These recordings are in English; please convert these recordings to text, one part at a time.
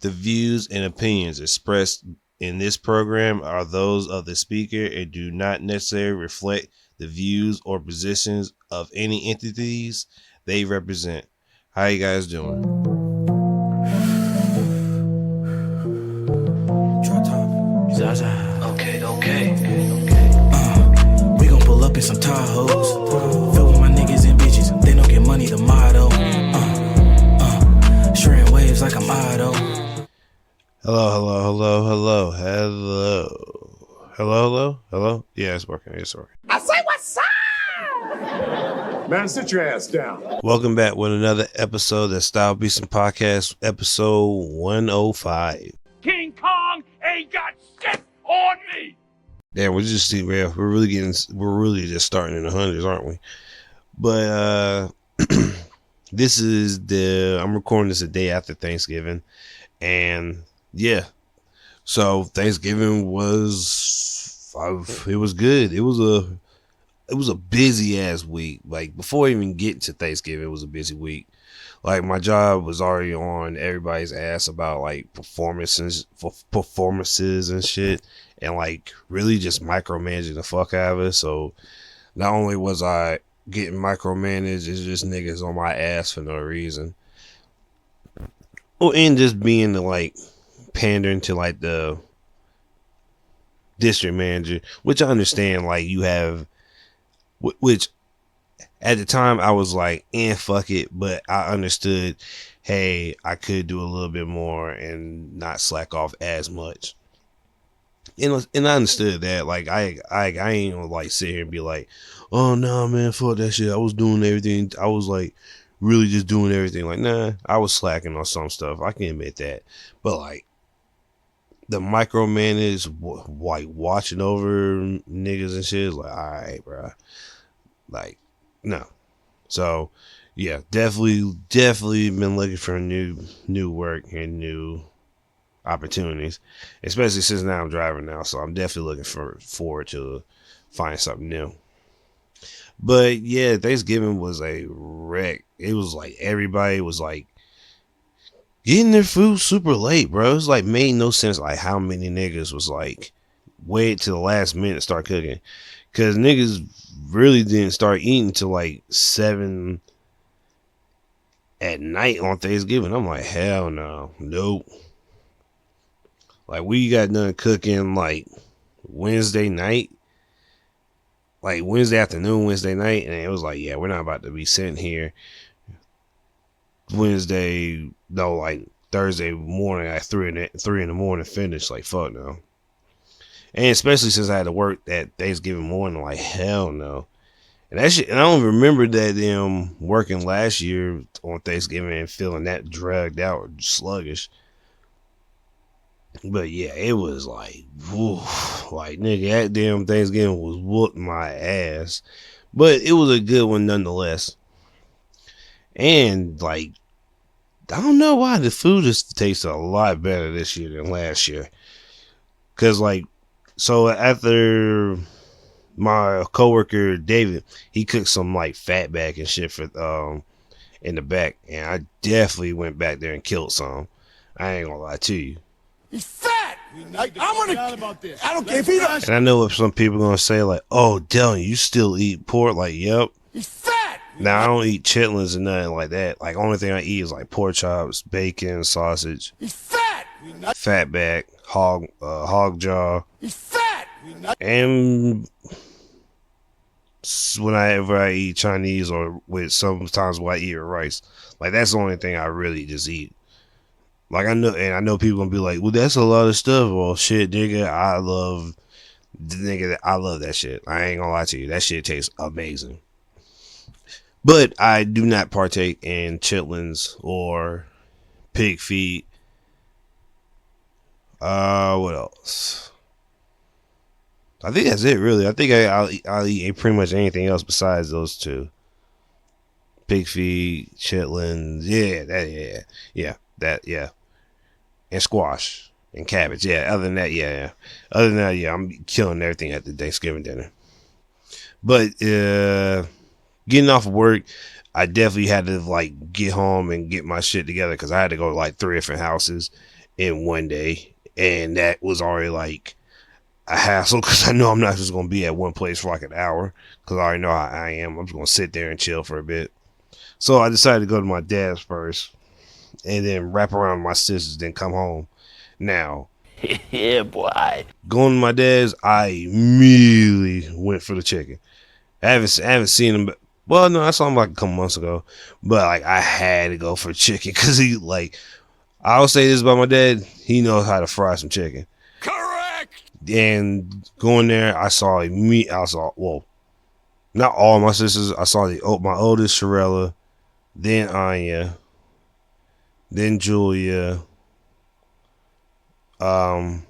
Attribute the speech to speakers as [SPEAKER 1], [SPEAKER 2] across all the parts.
[SPEAKER 1] The views and opinions expressed in this program are those of the speaker and do not necessarily reflect the views or positions of any entities they represent. How you guys doing?
[SPEAKER 2] DropTop. Zaza.
[SPEAKER 3] Okay.
[SPEAKER 2] We gon' pull up in some Tahoes. Fill with my niggas and bitches. They don't get money, the motto. Shredding waves like I'm Otto.
[SPEAKER 1] Hello. Yeah, it's working.
[SPEAKER 4] I say what's up? Man, sit your ass down.
[SPEAKER 1] Welcome back with another episode of StyleBeasting Podcast, episode 105.
[SPEAKER 5] King Kong ain't got shit on me.
[SPEAKER 1] Damn, we're really just starting in the hundreds, aren't we? But I'm recording this a day after Thanksgiving, and yeah, so Thanksgiving was good. It was a busy ass week. Like, before even getting to Thanksgiving, it was a busy week. Like, my job was already on everybody's ass about like performances and shit, and like really just micromanaging the fuck out of it. So not only was I getting micromanaged, it's just niggas on my ass for no reason. Well, and just being like pandering to like the district manager, which I understand. Like, you have, which at the time I was like, fuck it. But I understood, hey, I could do a little bit more and not slack off as much. And I understood that. Like, I ain't gonna like sit here and be like, oh no, man, fuck that shit. I was doing everything. I was like really just doing everything. Like, nah, I was slacking on some stuff. I can admit that. But like, the micromanage, like watching over niggas and shit is like, all right, bro. Like, no. So yeah, definitely been looking for new work and new opportunities, especially since now I'm driving now. So I'm definitely looking forward to find something new. But yeah, Thanksgiving was a wreck. It was like everybody was like getting their food super late, bro. It's like made no sense like how many niggas was like wait till the last minute to start cooking. Cause niggas really didn't start eating till like 7 at night on Thanksgiving. I'm like, hell no. Nope. Like, we got done cooking like Wednesday night. Like Wednesday afternoon, Wednesday night, and it was like, yeah, we're not about to be sitting here like Thursday morning at 3 in the morning finished. Like, fuck no. And especially since I had to work that Thanksgiving morning, like, hell no. And that shit, and I don't remember that working last year on Thanksgiving and feeling that dragged out or sluggish. But yeah, it was like, woof, like, nigga, that damn Thanksgiving was whooping my ass. But it was a good one nonetheless. And like, I don't know why the food just tastes a lot better this year than last year. Cause like, so after my coworker David, he cooked some like fatback and shit for in the back, and I definitely went back there and killed some. I ain't gonna lie to you.
[SPEAKER 4] He's fat. I'm gonna about this. I don't care if he does.
[SPEAKER 1] And I know what some people gonna say, like, oh, Dylan, you still eat pork? Like, yep.
[SPEAKER 4] He's fat.
[SPEAKER 1] Now, I don't eat chitlins and nothing like that. Like, only thing I eat is like pork chops, bacon, sausage.
[SPEAKER 4] He's fat.
[SPEAKER 1] Fatback, hog jaw.
[SPEAKER 4] He's fat.
[SPEAKER 1] And whenever I eat Chinese, or with sometimes when I eat rice, like, that's the only thing I really just eat. Like, I know people gonna be like, well, that's a lot of stuff. Well, shit, nigga, I love that shit. I ain't gonna lie to you. That shit tastes amazing. But I do not partake in chitlins or pig feet. What else? I think that's it, really. I think I'll eat pretty much anything else besides those two. Pig feet, chitlins, yeah. And squash and cabbage. Yeah, other than that, yeah. Other than that, yeah, I'm killing everything at the Thanksgiving dinner. But getting off of work, I definitely had to like get home and get my shit together because I had to go to like 3 different houses in one day, and that was already like a hassle because I know I'm not just gonna be at one place for like an hour because I already know how I am. I'm just gonna sit there and chill for a bit. So I decided to go to my dad's first, and then wrap around my sisters, then come home. Now,
[SPEAKER 5] Yeah, boy.
[SPEAKER 1] going to my dad's, I immediately went for the chicken. I haven't seen him. Well, no, I saw him like a couple months ago, but like I had to go for chicken because he like. I'll say this about my dad: he knows how to fry some chicken.
[SPEAKER 5] Correct.
[SPEAKER 1] And going there, I saw well, not all my sisters. I saw my oldest, Sharella, then Anya, then Julia, my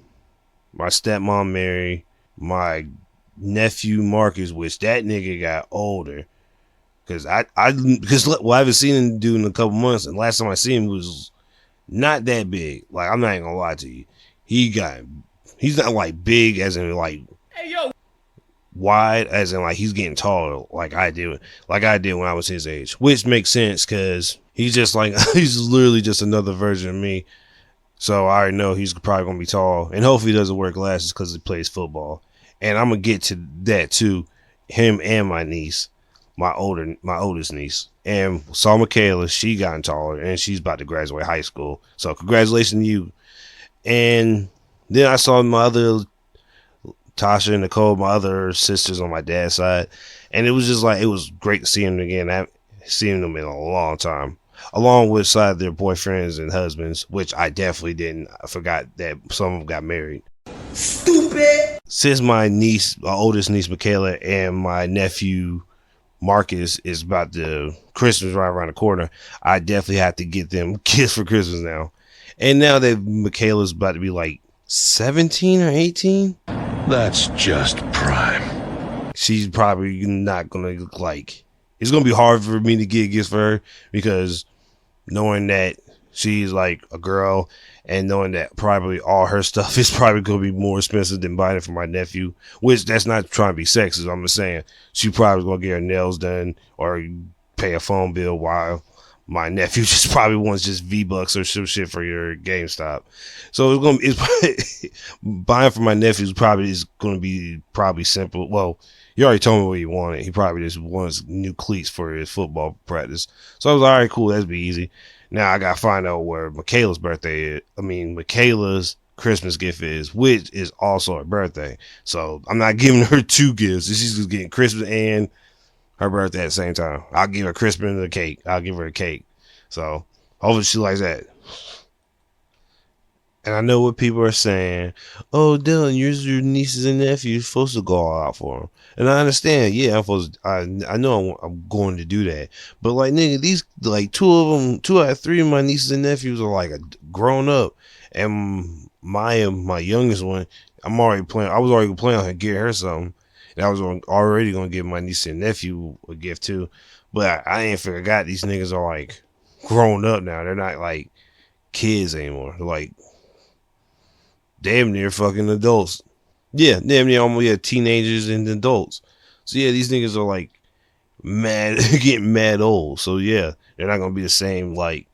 [SPEAKER 1] stepmom Mary, my nephew Marcus, which that nigga got older. Cause I haven't seen him do in a couple months, and last time I seen him was not that big. Like, I'm not even gonna lie to you. He's not like big as in like wide as in like he's getting taller like I did when I was his age, which makes sense because he's just like he's literally just another version of me. So I already know he's probably gonna be tall, and hopefully he doesn't wear glasses because he plays football. And I'm gonna get to that too. Him and my niece, my oldest niece, and saw Michaela. She gotten taller, and she's about to graduate high school. So congratulations to you. And then I saw my other Tasha and Nicole, my other sisters on my dad's side, and it was just like it was great seeing them again. I haven't seen them in a long time, along with side their boyfriends and husbands, which I definitely didn't. I forgot that some of them got married. Stupid. Since my oldest niece Michaela, and my nephew Marcus is about to Christmas right around the corner, I definitely have to get them gifts for Christmas now. And now that Michaela's about to be like 17 or 18,
[SPEAKER 4] That's just prime.
[SPEAKER 1] she's probably not gonna look like. It's gonna be hard for me to get gifts for her because knowing that she's like a girl and knowing that probably all her stuff is probably gonna be more expensive than buying it for my nephew. Which that's not trying to be sexist. I'm just saying she probably gonna get her nails done or pay a phone bill while my nephew just probably wants just V-Bucks or some shit for your GameStop. So it's buying for my nephew is gonna be simple. Well, he already told me what he wanted. He probably just wants new cleats for his football practice. So I was all right, cool, that'd be easy. Now I gotta find out where Michaela's Christmas gift is, which is also her birthday. So I'm not giving her two gifts. She's just getting Christmas and her birthday at the same time. I'll give her Christmas and a cake. I'll give her a cake. So hopefully she likes that. And I know what people are saying. Oh, Dylan, your nieces and nephews supposed to go all out for them. And I understand. Yeah, I know I'm going to do that. But like, nigga, these like two out of three of my nieces and nephews are like grown up, and my youngest one, I was already planning on getting her something. And I was already gonna give my niece and nephew a gift too. But I ain't forgot these niggas are like grown up now. They're not like kids anymore. They're like damn near fucking adults. Yeah, damn near almost teenagers and adults. So yeah, these niggas are like mad, getting mad old. So yeah, they're not gonna be the same like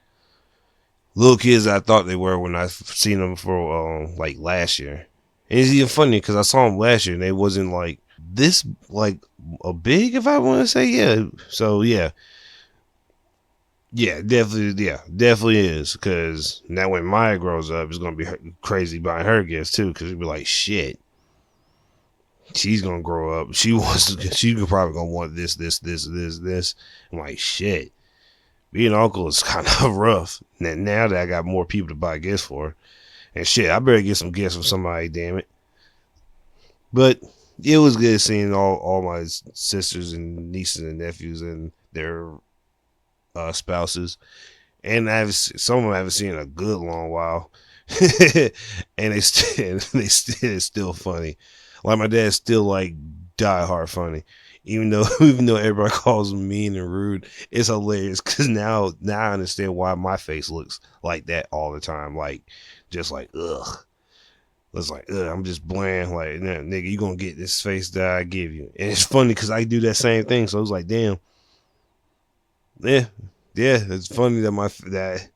[SPEAKER 1] little kids I thought they were when I seen them for like last year. And it's even funny because I saw them last year and they wasn't like this like a big, if I want to say. Yeah, so yeah, definitely is, because now when Maya grows up, it's gonna be crazy buying her gifts too, because it'll be like shit, she's gonna grow up, she's probably gonna want this. I'm like, shit, being an uncle is kind of rough now that I got more people to buy gifts for. And shit, I better get some gifts from somebody, damn it. But it was good seeing all my sisters and nieces and nephews and their spouses. And some of them I haven't seen in a good long while. And it's still funny. Like, my dad's still like die hard funny. Even though everybody calls him mean and rude, it's hilarious because now I understand why my face looks like that all the time. Like, just like, ugh. It's like, ugh, I'm just bland. Like, nah, nigga, you gonna get this face that I give you. And it's funny because I do that same thing. So it's like, damn. Yeah. It's funny that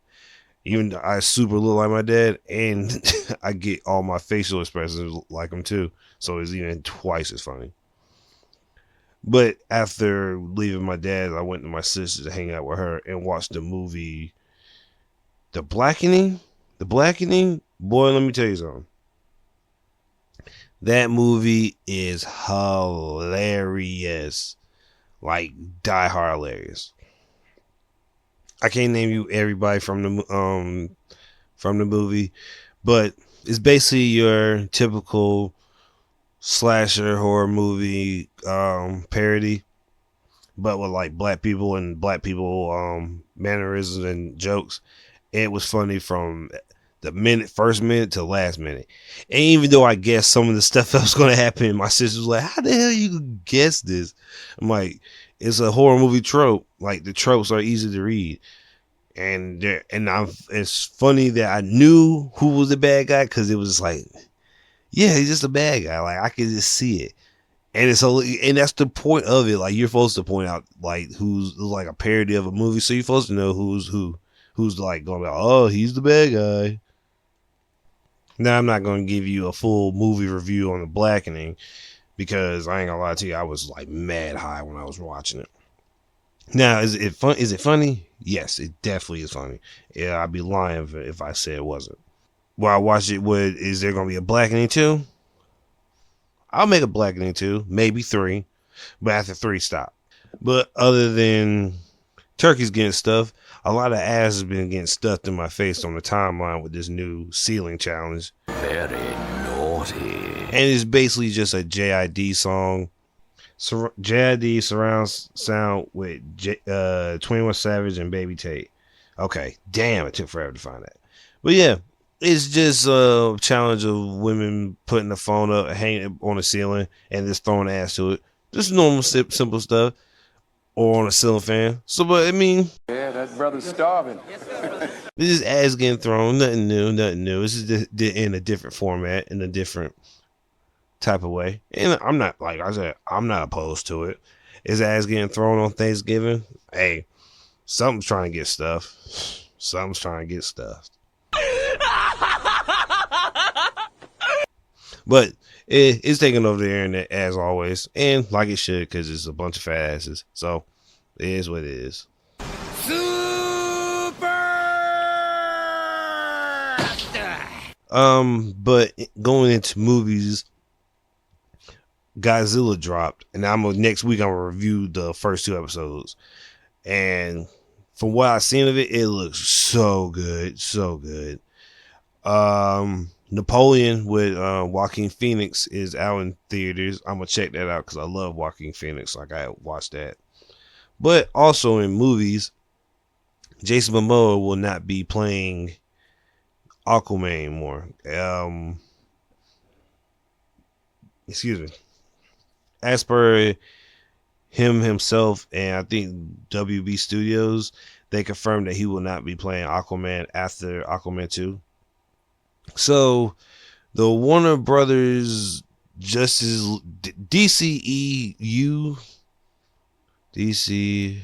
[SPEAKER 1] Even though I super look like my dad, and I get all my facial expressions like him too. So it's even twice as funny. But after leaving my dad, I went to my sister to hang out with her and watch the movie The Blackening. The Blackening? Boy, let me tell you something. That movie is hilarious. Like, die hard hilarious. I can't name you everybody from the movie, but it's basically your typical slasher horror movie parody, but with like black people and black people mannerisms and jokes. It was funny from the first minute to the last minute. And even though I guessed some of the stuff that was going to happen, my sister was like, "How the hell you guess this?" I'm like, "It's a horror movie trope. Like the tropes are easy to read." And it's funny that I knew who was the bad guy because it was like, yeah, he's just a bad guy. Like I could just see it. And and that's the point of it. Like you're supposed to point out like who's like a parody of a movie, so you're supposed to know who's who. Who's like going like, oh, he's the bad guy. Now I'm not going to give you a full movie review on The Blackening because I ain't gonna lie to you, I was like mad high when I was watching it. Now, is it fun? Is it funny? Yes, it definitely is funny. Yeah, I'd be lying if I said it wasn't. Well, I watched it. Is there going to be a Blackening 2? I'll make a Blackening 2, maybe 3, but after 3, stop. But other than turkeys getting stuffed, a lot of ass has been getting stuffed in my face on the timeline with this new ceiling challenge.
[SPEAKER 3] Very naughty.
[SPEAKER 1] And it's basically just a JID song. JID surround sound with 21 Savage and Baby Tate. Okay, damn, it took forever to find that. But yeah, it's just a challenge of women putting the phone up, hanging it on the ceiling, and just throwing ass to it. Just normal, simple stuff. Or on a ceiling fan. So, but I mean,
[SPEAKER 6] yeah, that brother's starving.
[SPEAKER 1] This is ass getting thrown. Nothing new. This is in a different format, in a different type of way. And I'm not, like I said, I'm not opposed to it. Is ass getting thrown on Thanksgiving? Hey, something's trying to get stuffed. Something's trying to get stuffed. But it's taking over the internet as always, and like it should, because it's a bunch of fat asses. So it is what it is. But going into movies, Godzilla dropped, and next week I'm gonna review the first 2 episodes. And from what I've seen of it, it looks so good, so good. Napoleon with Joaquin Phoenix is out in theaters. I'm gonna check that out because I love Joaquin Phoenix. Like I watched that. But also in movies, Jason Momoa will not be playing Aquaman anymore. Excuse me. As per himself, and I think WB Studios, they confirmed that he will not be playing Aquaman after Aquaman 2. So the Warner Brothers Justice DCEU DC.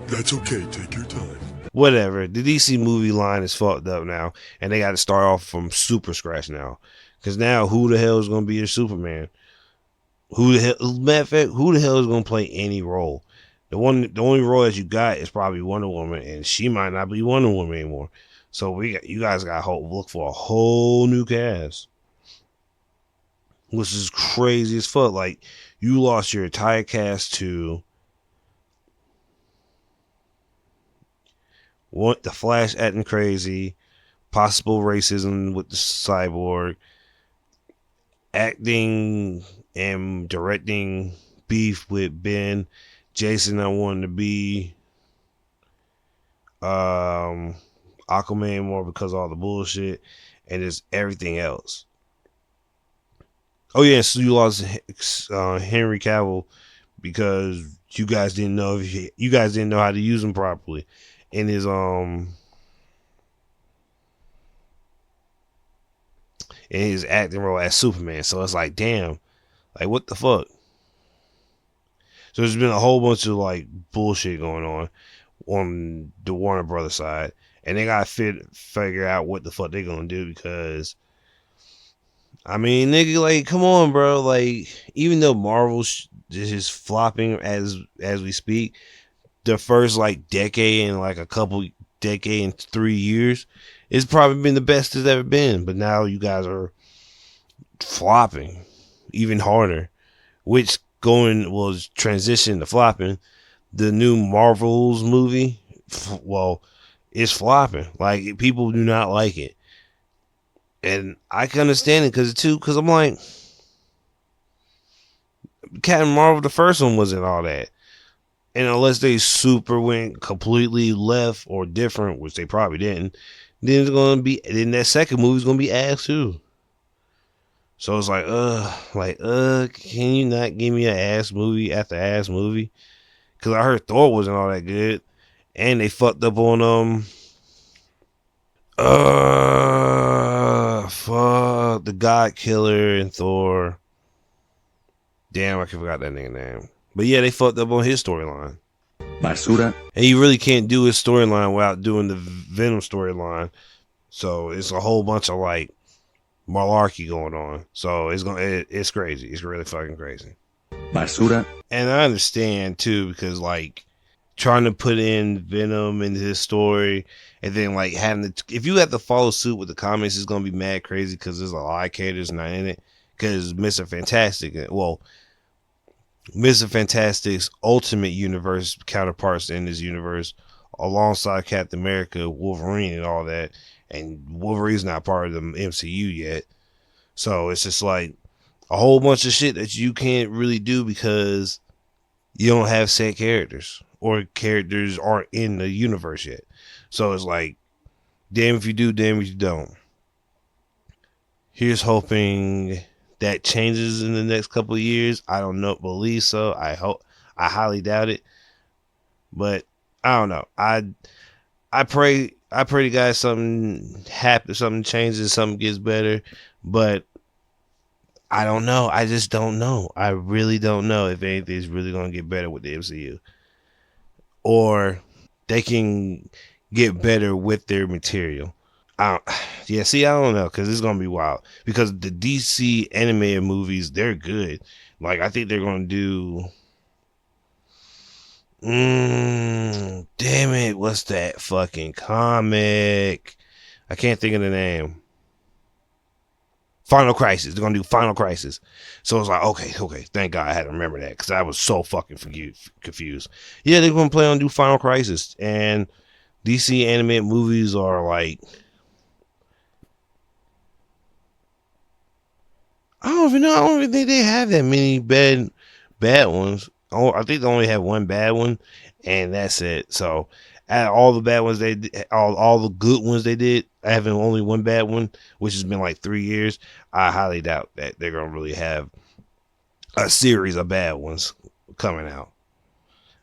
[SPEAKER 4] That's okay. Take your time.
[SPEAKER 1] Whatever. The DC movie line is fucked up now, and they got to start off from super scratch now. Because now, who the hell is going to be your Superman? Matter of fact, who the hell is going to play any role? The only role that you got is probably Wonder Woman, and she might not be Wonder Woman anymore. So you guys got to look for a whole new cast, which is crazy as fuck. Like, you lost your entire cast to the Flash acting crazy, possible racism with the Cyborg, acting and directing beef with Ben, Jason not wanting to be Aquaman more because of all the bullshit, and just everything else. Oh yeah, so you lost Henry Cavill because you guys didn't know how to use him properly in his acting role as Superman. So it's like, damn, like what the fuck? So there's been a whole bunch of like bullshit going on the Warner Brothers side, and they gotta figure out what the fuck they're gonna do, because I mean, nigga, like, come on, bro. Like, even though Marvel's just flopping as we speak, the first like decade and like a couple decade and 3 years, it's probably been the best it's ever been. But now you guys are flopping even harder, which was transition to flopping. The new Marvel's movie, well, it's flopping. Like, people do not like it. And I can understand it because I'm like, Captain Marvel, the first one wasn't all that. And unless they super went completely left or different, which they probably didn't, then that second movie's gonna be ass too. So it's like, can you not give me an ass movie after ass movie? Because I heard Thor wasn't all that good, and they fucked up on fuck, the God Killer and Thor. Damn, I forgot that nigga name. But yeah, they fucked up on his storyline.
[SPEAKER 3] Basura.
[SPEAKER 1] And you really can't do his storyline without doing the Venom storyline. So it's a whole bunch of like malarkey going on. So it's crazy. It's really fucking crazy.
[SPEAKER 3] Basura.
[SPEAKER 1] And I understand too, because like trying to put in Venom into his story, and then like having to, if you have to follow suit with the comics, it's gonna be mad crazy because there's a lot of characters not in it. Because Mr. Fantastic's Ultimate Universe counterparts in this universe, alongside Captain America, Wolverine, and all that, and Wolverine's not part of the MCU yet. So it's just like a whole bunch of shit that you can't really do because you don't have set characters, or characters aren't in the universe yet. So it's like, damn if you do, damn if you don't. Here's hoping that changes in the next couple of years. I don't know, believe so. I highly doubt it. But I don't know. I pray to God something happens, something changes, something gets better. But I don't know. I just don't know. I really don't know if anything's really gonna get better with the MCU, or they can get better with their material. I don't know, because it's gonna be wild. Because the DC animated movies, they're good. Like, I think they're gonna do. Damn it! What's that fucking comic? I can't think of the name. Final Crisis. They're gonna do Final Crisis. So it's like, okay. Thank God I had to remember that, because I was so fucking confused. Yeah, they're gonna play on do Final Crisis, and DC animated movies are like, I don't even know. I don't even think they have that many bad ones. I think they only have one bad one, and that's it. So, out of all the bad ones they did, all the good ones they did, having only one bad one, which has been like 3 years, I highly doubt that they're gonna really have a series of bad ones coming out.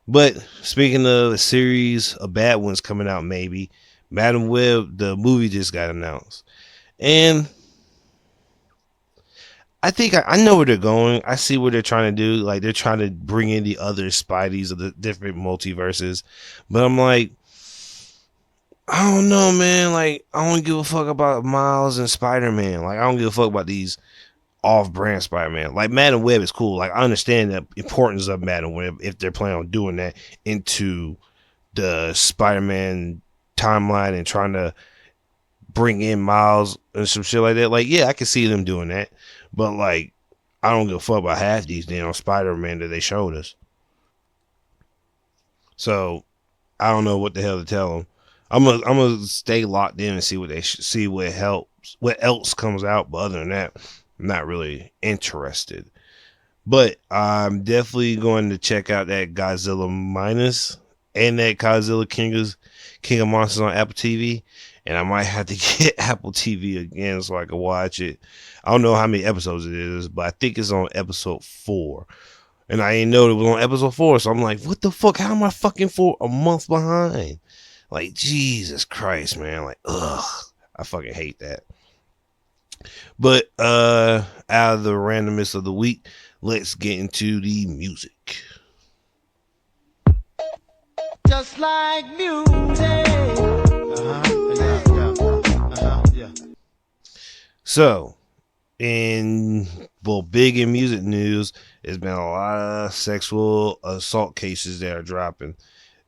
[SPEAKER 1] But speaking of a series of bad ones coming out, maybe Madam Web, the movie just got announced, and I think I know where they're going. I see what they're trying to do. Like, they're trying to bring in the other Spideys of the different multiverses. But I'm like, I don't know, man. Like, I don't give a fuck about Miles and Spider-Man. Like, I don't give a fuck about these off-brand Spider-Man. Like, Madam Web is cool. Like, I understand the importance of Madam Web if they're planning on doing that into the Spider-Man timeline and trying to bring in Miles and some shit like that. Like, yeah, I can see them doing that. But, like, I don't give a fuck about half these damn Spider-Man that they showed us. So, I don't know what the hell to tell them. I'm gonna stay locked in and see what else comes out. But other than that, I'm not really interested. But I'm definitely going to check out that Godzilla Minus and that Godzilla King of Monsters on Apple TV. And I might have to get Apple TV again so I can watch it. I don't know how many episodes it is, but I think it's on episode 4. And I ain't know it was on episode 4, so I'm like, what the fuck? How am I fucking a month behind? Like, Jesus Christ, man. Like, ugh. I fucking hate that. But out of the randomness of the week, let's get into the music.
[SPEAKER 7] Just like music.
[SPEAKER 1] So, in big in music news, there's been a lot of sexual assault cases that are dropping.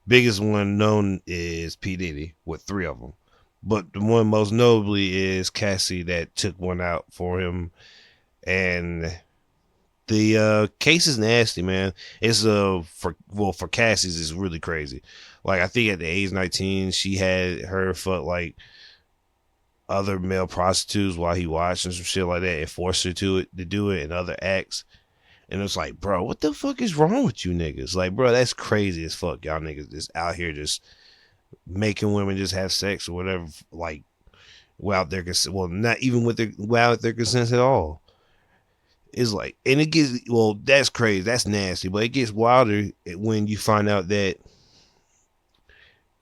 [SPEAKER 1] Biggest one known is P Diddy with 3 of them, but the one most notably is Cassie that took one out for him, and the case is nasty, man. It's for Cassie's it's really crazy. Like I think at the age 19, she had her fuck like other male prostitutes while he watched and some shit like that, and forced her to do it, and other acts. And it's like, bro, what the fuck is wrong with you niggas? Like, bro, that's crazy as fuck. Y'all niggas just out here just making women just have sex or whatever, like without their consent. Well, not even without their consent at all. It's like, and it gets, well, that's crazy. That's nasty. But it gets wilder when you find out that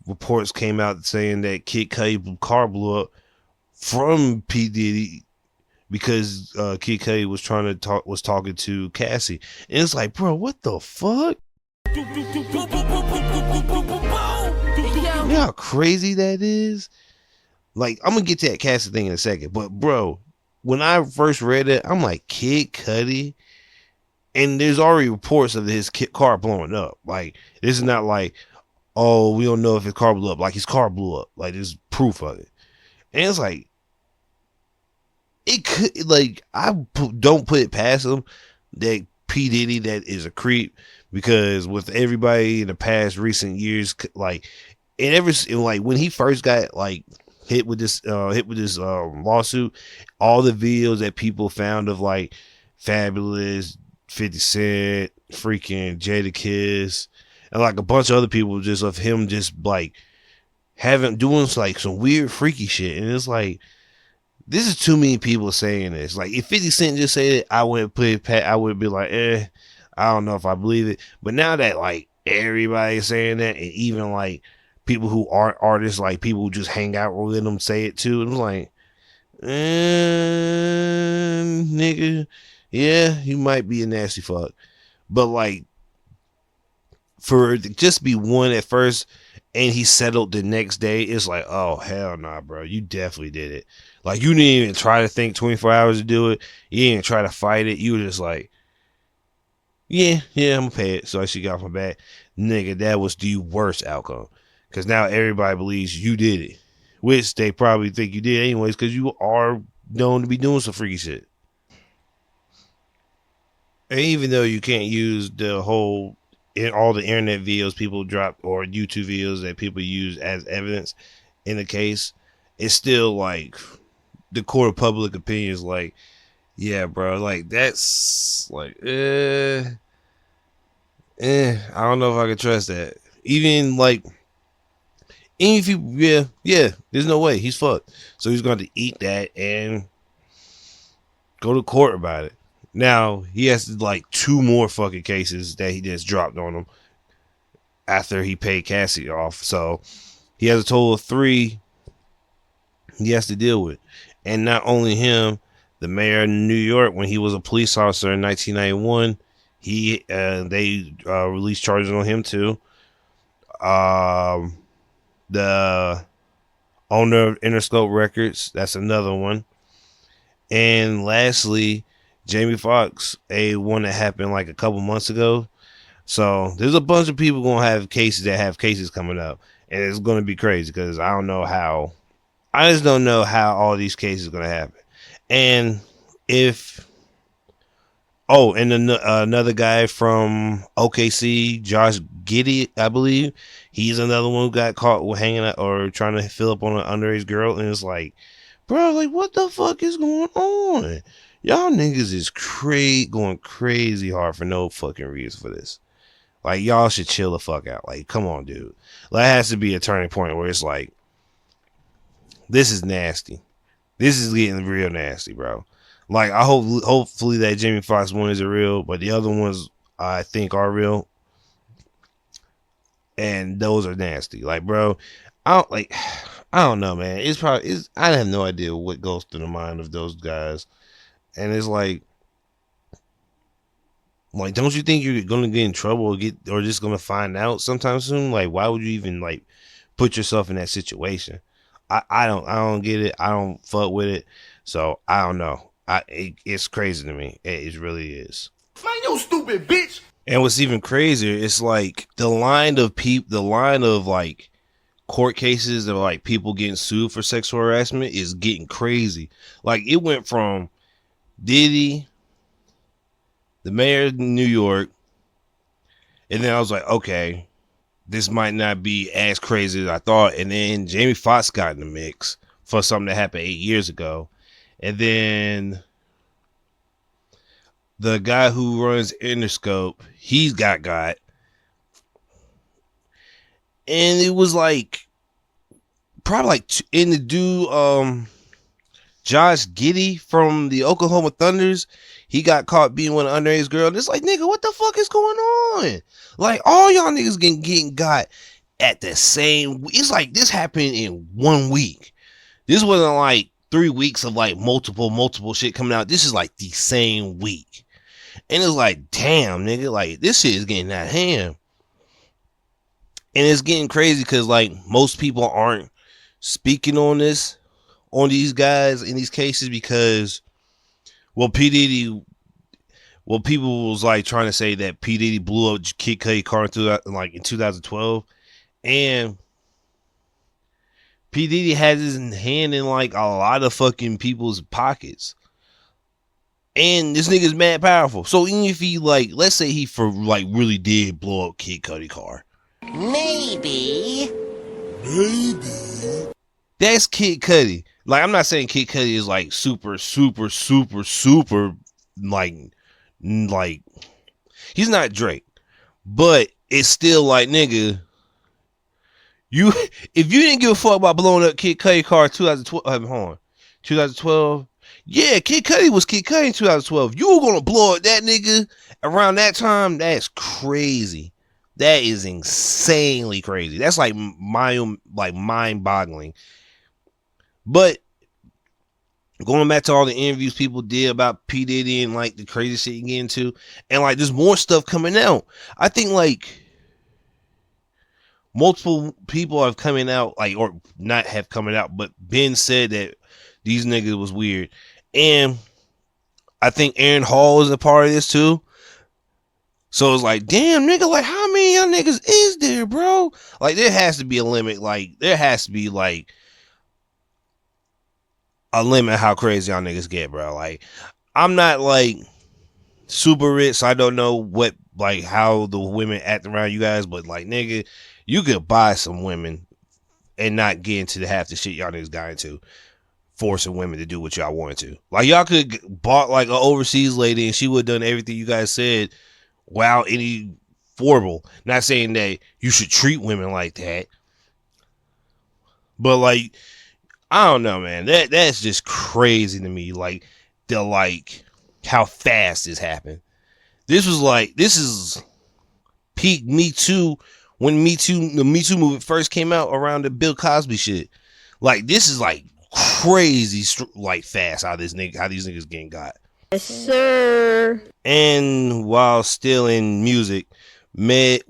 [SPEAKER 1] reports came out saying that Kid Cudi's car blew up from P Diddy because Kid Cudi was talking to Cassie, and it's like, bro, what the fuck? You know how crazy that is? Like, I'm gonna get to that Cassie thing in a second, but bro, when I first read it, I'm like, Kid Cudi, and there's already reports of his car blowing up. Like, this is not like, oh, we don't know if his car blew up. Like, his car blew up. Like, there's proof of it, and it's like, it could, like, don't put it past him that P Diddy that is a creep, because with everybody in the past recent years, like, like when he first got like hit with this lawsuit, all the videos that people found of like Fabulous, 50 Cent, freaking Jadakiss, and like a bunch of other people just of him just like doing like some weird freaky shit, and it's like, this is too many people saying this. Like, if 50 Cent just said it, I wouldn't put it I would be like, I don't know if I believe it. But now that like everybody's saying that, and even like people who aren't artists, like people who just hang out with them say it too, and I'm like, nigga, yeah, you might be a nasty fuck. But like, for it to just be one at first and he settled the next day, it's like, oh hell nah, bro, you definitely did it. Like, you didn't even try to think 24 hours to do it. You didn't try to fight it. You were just like, yeah, I'm gonna pay it. So I should get off my back. Nigga, that was the worst outcome. Because now everybody believes you did it. Which they probably think you did anyways, because you are known to be doing some freaky shit. And even though you can't use all the internet videos people drop or YouTube videos that people use as evidence in the case, it's still like the court of public opinion is like, yeah, bro, like that's like, I don't know if I can trust that. Even if you, yeah, there's no way, he's fucked. So he's going to eat that and go to court about it. Now he has like 2 more fucking cases that he just dropped on him after he paid Cassie off. So he has a total of 3 he has to deal with. And not only him, the mayor of New York, when he was a police officer in 1991, they released charges on him too. The owner of Interscope Records, that's another one. And lastly, Jamie Foxx, one that happened like a couple months ago. So there's a bunch of people gonna have cases coming up, and it's gonna be crazy because I just don't know how all these cases are gonna happen. And another guy from OKC, Josh Giddey, I believe, he's another one who got caught hanging out or trying to fill up on an underage girl, and it's like, bro, like, what the fuck is going on? Y'all niggas is going crazy hard for no fucking reason for this. Like, y'all should chill the fuck out. Like, come on, dude. Like, that has to be a turning point where it's like, this is nasty. This is getting real nasty, bro. Like, I hopefully that Jamie Foxx one isn't real, but the other ones I think are real, and those are nasty. Like, bro, I don't know, man. I have no idea what goes through the mind of those guys, and it's like, don't you think you're gonna get in trouble or just gonna find out sometime soon? Like, why would you even put yourself in that situation? I don't get it. I don't fuck with it. So I don't know. It's crazy to me. It really is.
[SPEAKER 5] Man, you stupid bitch.
[SPEAKER 1] And what's even crazier, it's like the line of like court cases of like people getting sued for sexual harassment is getting crazy. Like it went from Diddy, the mayor of New York, and then I was like, okay, this might not be as crazy as I thought. And then Jamie Foxx got in the mix for something that happened 8 years ago. And then the guy who runs Interscope, he's got. And it was like, probably like, in the dude, Josh Giddey from the Oklahoma Thunders, he got caught being with an underage girl. And it's like, nigga, what the fuck is going on? Like, all y'all niggas getting got at the same. It's like this happened in 1 week. This wasn't like 3 weeks of like multiple shit coming out. This is like the same week. And it's like, damn, nigga, like this shit is getting out of hand. And it's getting crazy because like most people aren't speaking on these guys in these cases because, well, P Diddy, well, people was like trying to say that P Diddy blew up Kid Cudi car in 2012, and P Diddy has his hand in like a lot of fucking people's pockets, and this nigga's mad powerful. So even if he like, let's say he for like really did blow up Kid Cudi car, maybe. That's Kid Cudi. Like, I'm not saying Kid Cudi is like super like he's not Drake, but it's still like, nigga, if you didn't give a fuck about blowing up Kid Cudi car 2012, yeah, Kid Cudi was Kid Cudi in 2012. You were gonna blow up that nigga around that time? That's crazy. That is insanely crazy. That's like mind-boggling. But going back to all the interviews people did about P Diddy and like the crazy shit you get into, and like there's more stuff coming out. I think like multiple people have coming out, like, or not have coming out, but Ben said that these niggas was weird. And I think Aaron Hall is a part of this too. So it's like, damn, nigga, like, how many young niggas is there, bro? Like, there has to be a limit. Like, there has to be like a limit how crazy y'all niggas get, bro. Like, I'm not like super rich, so I don't know what, like, how the women act around you guys, but like, nigga, you could buy some women and not get into the half the shit y'all niggas got into, forcing women to do what y'all wanted to. Like, y'all could bought like an overseas lady and she would have done everything you guys said without any formal. Not saying that you should treat women like that, but like, I don't know, man. That's just crazy to me. Like, how fast this happened. This is peak Me Too, when the Me Too movement first came out around the Bill Cosby shit. Like, this is like crazy, like, fast how these niggas getting got.
[SPEAKER 7] Yes, sir.
[SPEAKER 1] And while still in music, this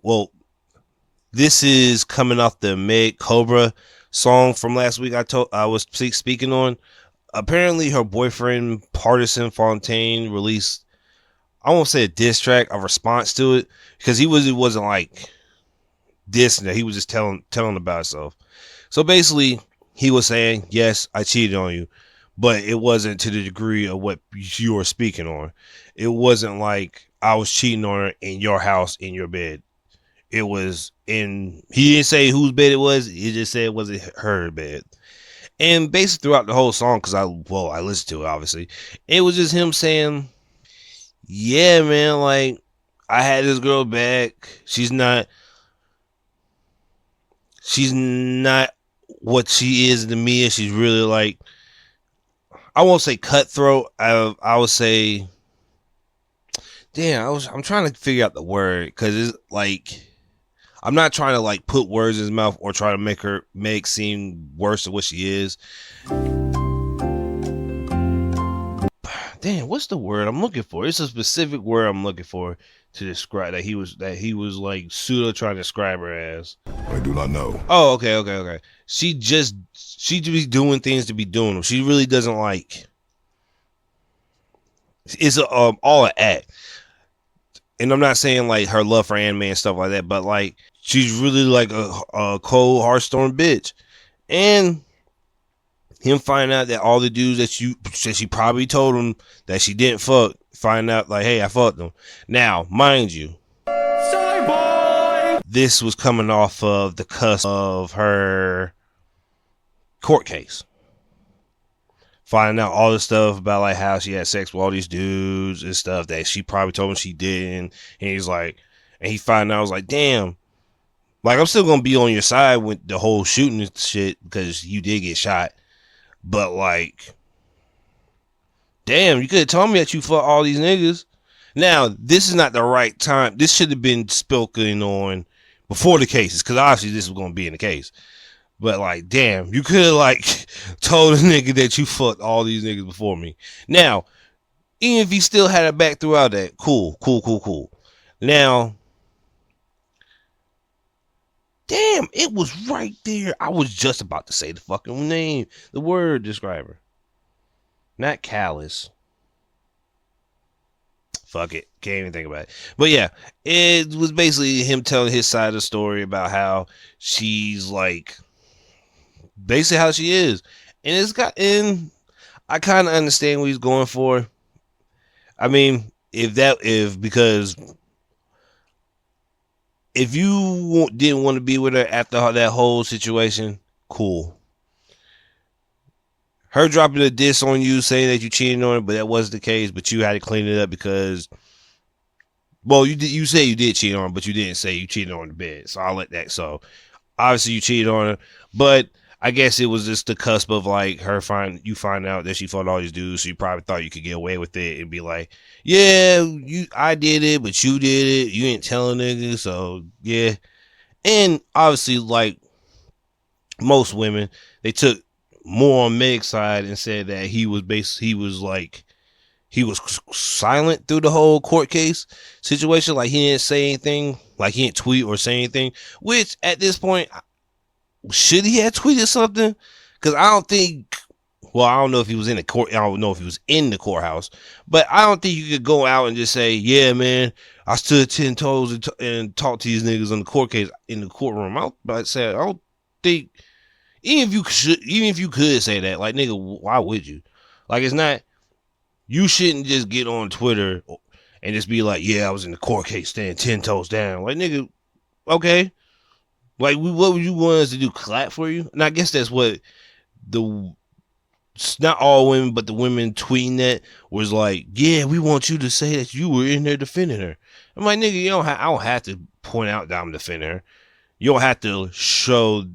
[SPEAKER 1] is coming off the Meg Cobra song from last week I was speaking on. Apparently her boyfriend Partisan Fontaine released, I won't say a diss track, a response to it, because it wasn't like dissing it, he was just telling about himself. So basically he was saying, yes, I cheated on you, but it wasn't to the degree of what you were speaking on. It wasn't like I was cheating on her in your house, in your bed. It was he didn't say whose bed it was. He just said it wasn't her bed. And basically throughout the whole song, because I listened to it, obviously, it was just him saying, yeah, man, like, I had this girl back. She's not what she is to me. And she's really like, I won't say cutthroat. I would say, damn, I'm trying to figure out the word, because it's like, I'm not trying to like put words in his mouth or try to make seem worse than what she is. Damn, what's the word I'm looking for? It's a specific word I'm looking for to describe that he was like pseudo trying to describe her as.
[SPEAKER 4] I do not know.
[SPEAKER 1] Oh, okay. She be doing things to be doing them. She really doesn't like It's all an act. And I'm not saying like her love for anime and stuff like that, but like she's really like a cold, heartstorm bitch. And him finding out that all the dudes that she probably told him that she didn't fuck, find out like, hey, I fucked them. Now, mind you, this was coming off of the cusp of her court case. Finding out all the stuff about like how she had sex with all these dudes and stuff that she probably told him she didn't. And he's like, and he found out, I was like, damn, like I'm still gonna be on your side with the whole shooting and shit because you did get shot. But like, damn, you could have told me that you fucked all these niggas. Now, this is not the right time. This should have been spoken on before the cases, because obviously this was gonna be in the case. But like, damn, you could have like told a nigga that you fucked all these niggas before me. Now, even if he still had it back throughout that, cool. Now, damn, it was right there. I was just about to say the fucking name, the word describer. Not callous. Fuck it. Can't even think about it. But yeah, it was basically him telling his side of the story about how she's like, basically how she is. And I kind of understand what he's going for. I mean, because if you didn't want to be with her after that whole situation, cool. Her dropping a diss on you, saying that you cheated on her, but that wasn't the case, but you had to clean it up because, well, you say you did cheat on her, but you didn't say you cheated on the bed. So I'll let that. So obviously you cheated on her, but I guess it was just the cusp of like you find out that she fucked all these dudes, so you probably thought you could get away with it and be like, yeah, I did it, but you did it. You ain't telling niggas, so yeah. And obviously, like most women, they took more on Meg's side and said that he was silent through the whole court case situation. Like he didn't say anything, like he didn't tweet or say anything, which at this point, should he have tweeted something? Because I don't know if he was in the court. I don't know if he was in the courthouse, but I don't think you could go out and just say, yeah, man, I stood 10 toes and talked to these niggas on the court case in the courtroom. I don't think, even if you could say that, like, nigga, why would you? Like, it's not, you shouldn't just get on Twitter and just be like, yeah, I was in the court case standing 10 toes down. Like, nigga, okay. Like, what would you want us to do? Clap for you? And I guess that's what not all women, but the women tweeting that was like, yeah, we want you to say that you were in there defending her. I'm like, nigga, I don't have to point out that I'm defending her. You don't have to show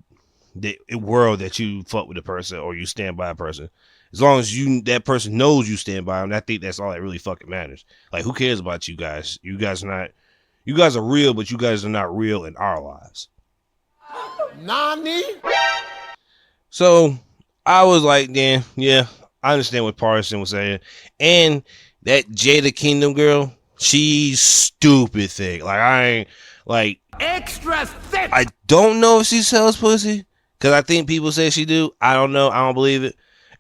[SPEAKER 1] the world that you fuck with a person or you stand by a person. As long as that person knows you stand by them, I think that's all that really fucking matters. Like, who cares about you guys? You guys are real, but you guys are not real in our lives.
[SPEAKER 4] Nani?
[SPEAKER 1] So I was like, damn, yeah, I understand what Parson was saying. And that Jada Kingdom girl, she's stupid thick. Like, I ain't like
[SPEAKER 5] Extra thick!
[SPEAKER 1] I don't know if she sells pussy, because I think people say she do. I don't know. I don't believe it.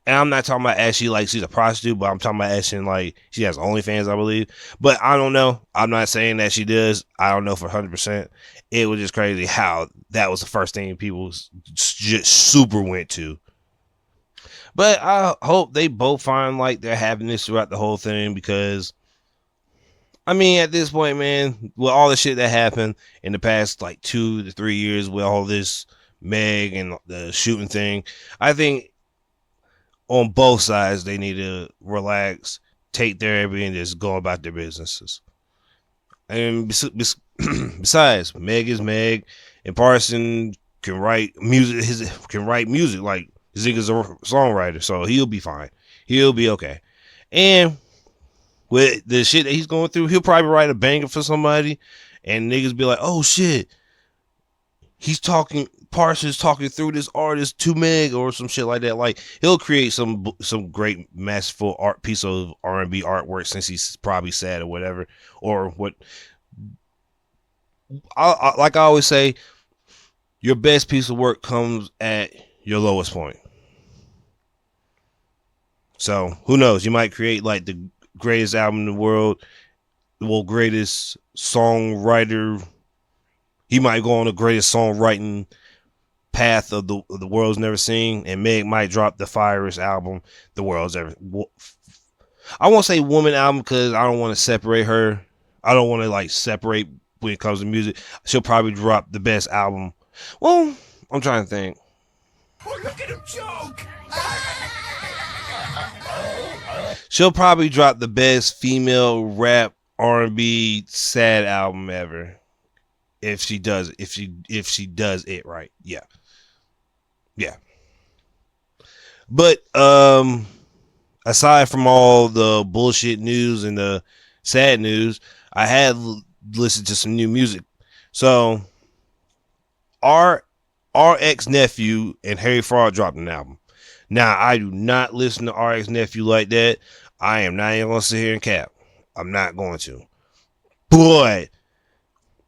[SPEAKER 1] And I'm not talking about as she's a prostitute, but I'm talking about as in like she has OnlyFans, I believe. But I don't know. I'm not saying that she does. I don't know for 100%. It was just crazy how that was the first thing people just super went to. But I hope they both find like they're having this throughout the whole thing, because I mean, at this point, man, with all the shit that happened in the past like 2 to 3 years with all this Meg and the shooting thing, I think on both sides they need to relax, take therapy, and just go about their businesses. And besides, Meg is Meg, and Parson can write music. Like, this nigga's a songwriter, so he'll be fine. He'll be okay. And with the shit that he's going through, he'll probably write a banger for somebody, and niggas be like, "Oh shit, Parsons talking through this artist to Meg," or some shit like that. Like, he'll create some great masterful art piece of R&B artwork, since he's probably sad or whatever, or what. Like I always say, your best piece of work comes at your lowest point. So who knows? You might create like the greatest album in the world. Well, greatest songwriter. He might go on the greatest songwriting path of the world's never seen, and Meg might drop the firest album the world's ever. I won't say woman album because I don't want to separate her. I don't want to like separate when it comes to music. She'll probably drop the best album. Well, I'm trying to think.
[SPEAKER 5] Oh, look at him joke!
[SPEAKER 1] She'll probably drop the best female rap R&B sad album ever. If she does it right. Yeah. But aside from all the bullshit news and the sad news, I had listened to some new music. So RX Nephew and Harry Fraud dropped an album. Now, I do not listen to RX Nephew like that. I am not even going to sit here and cap. I'm not going to. But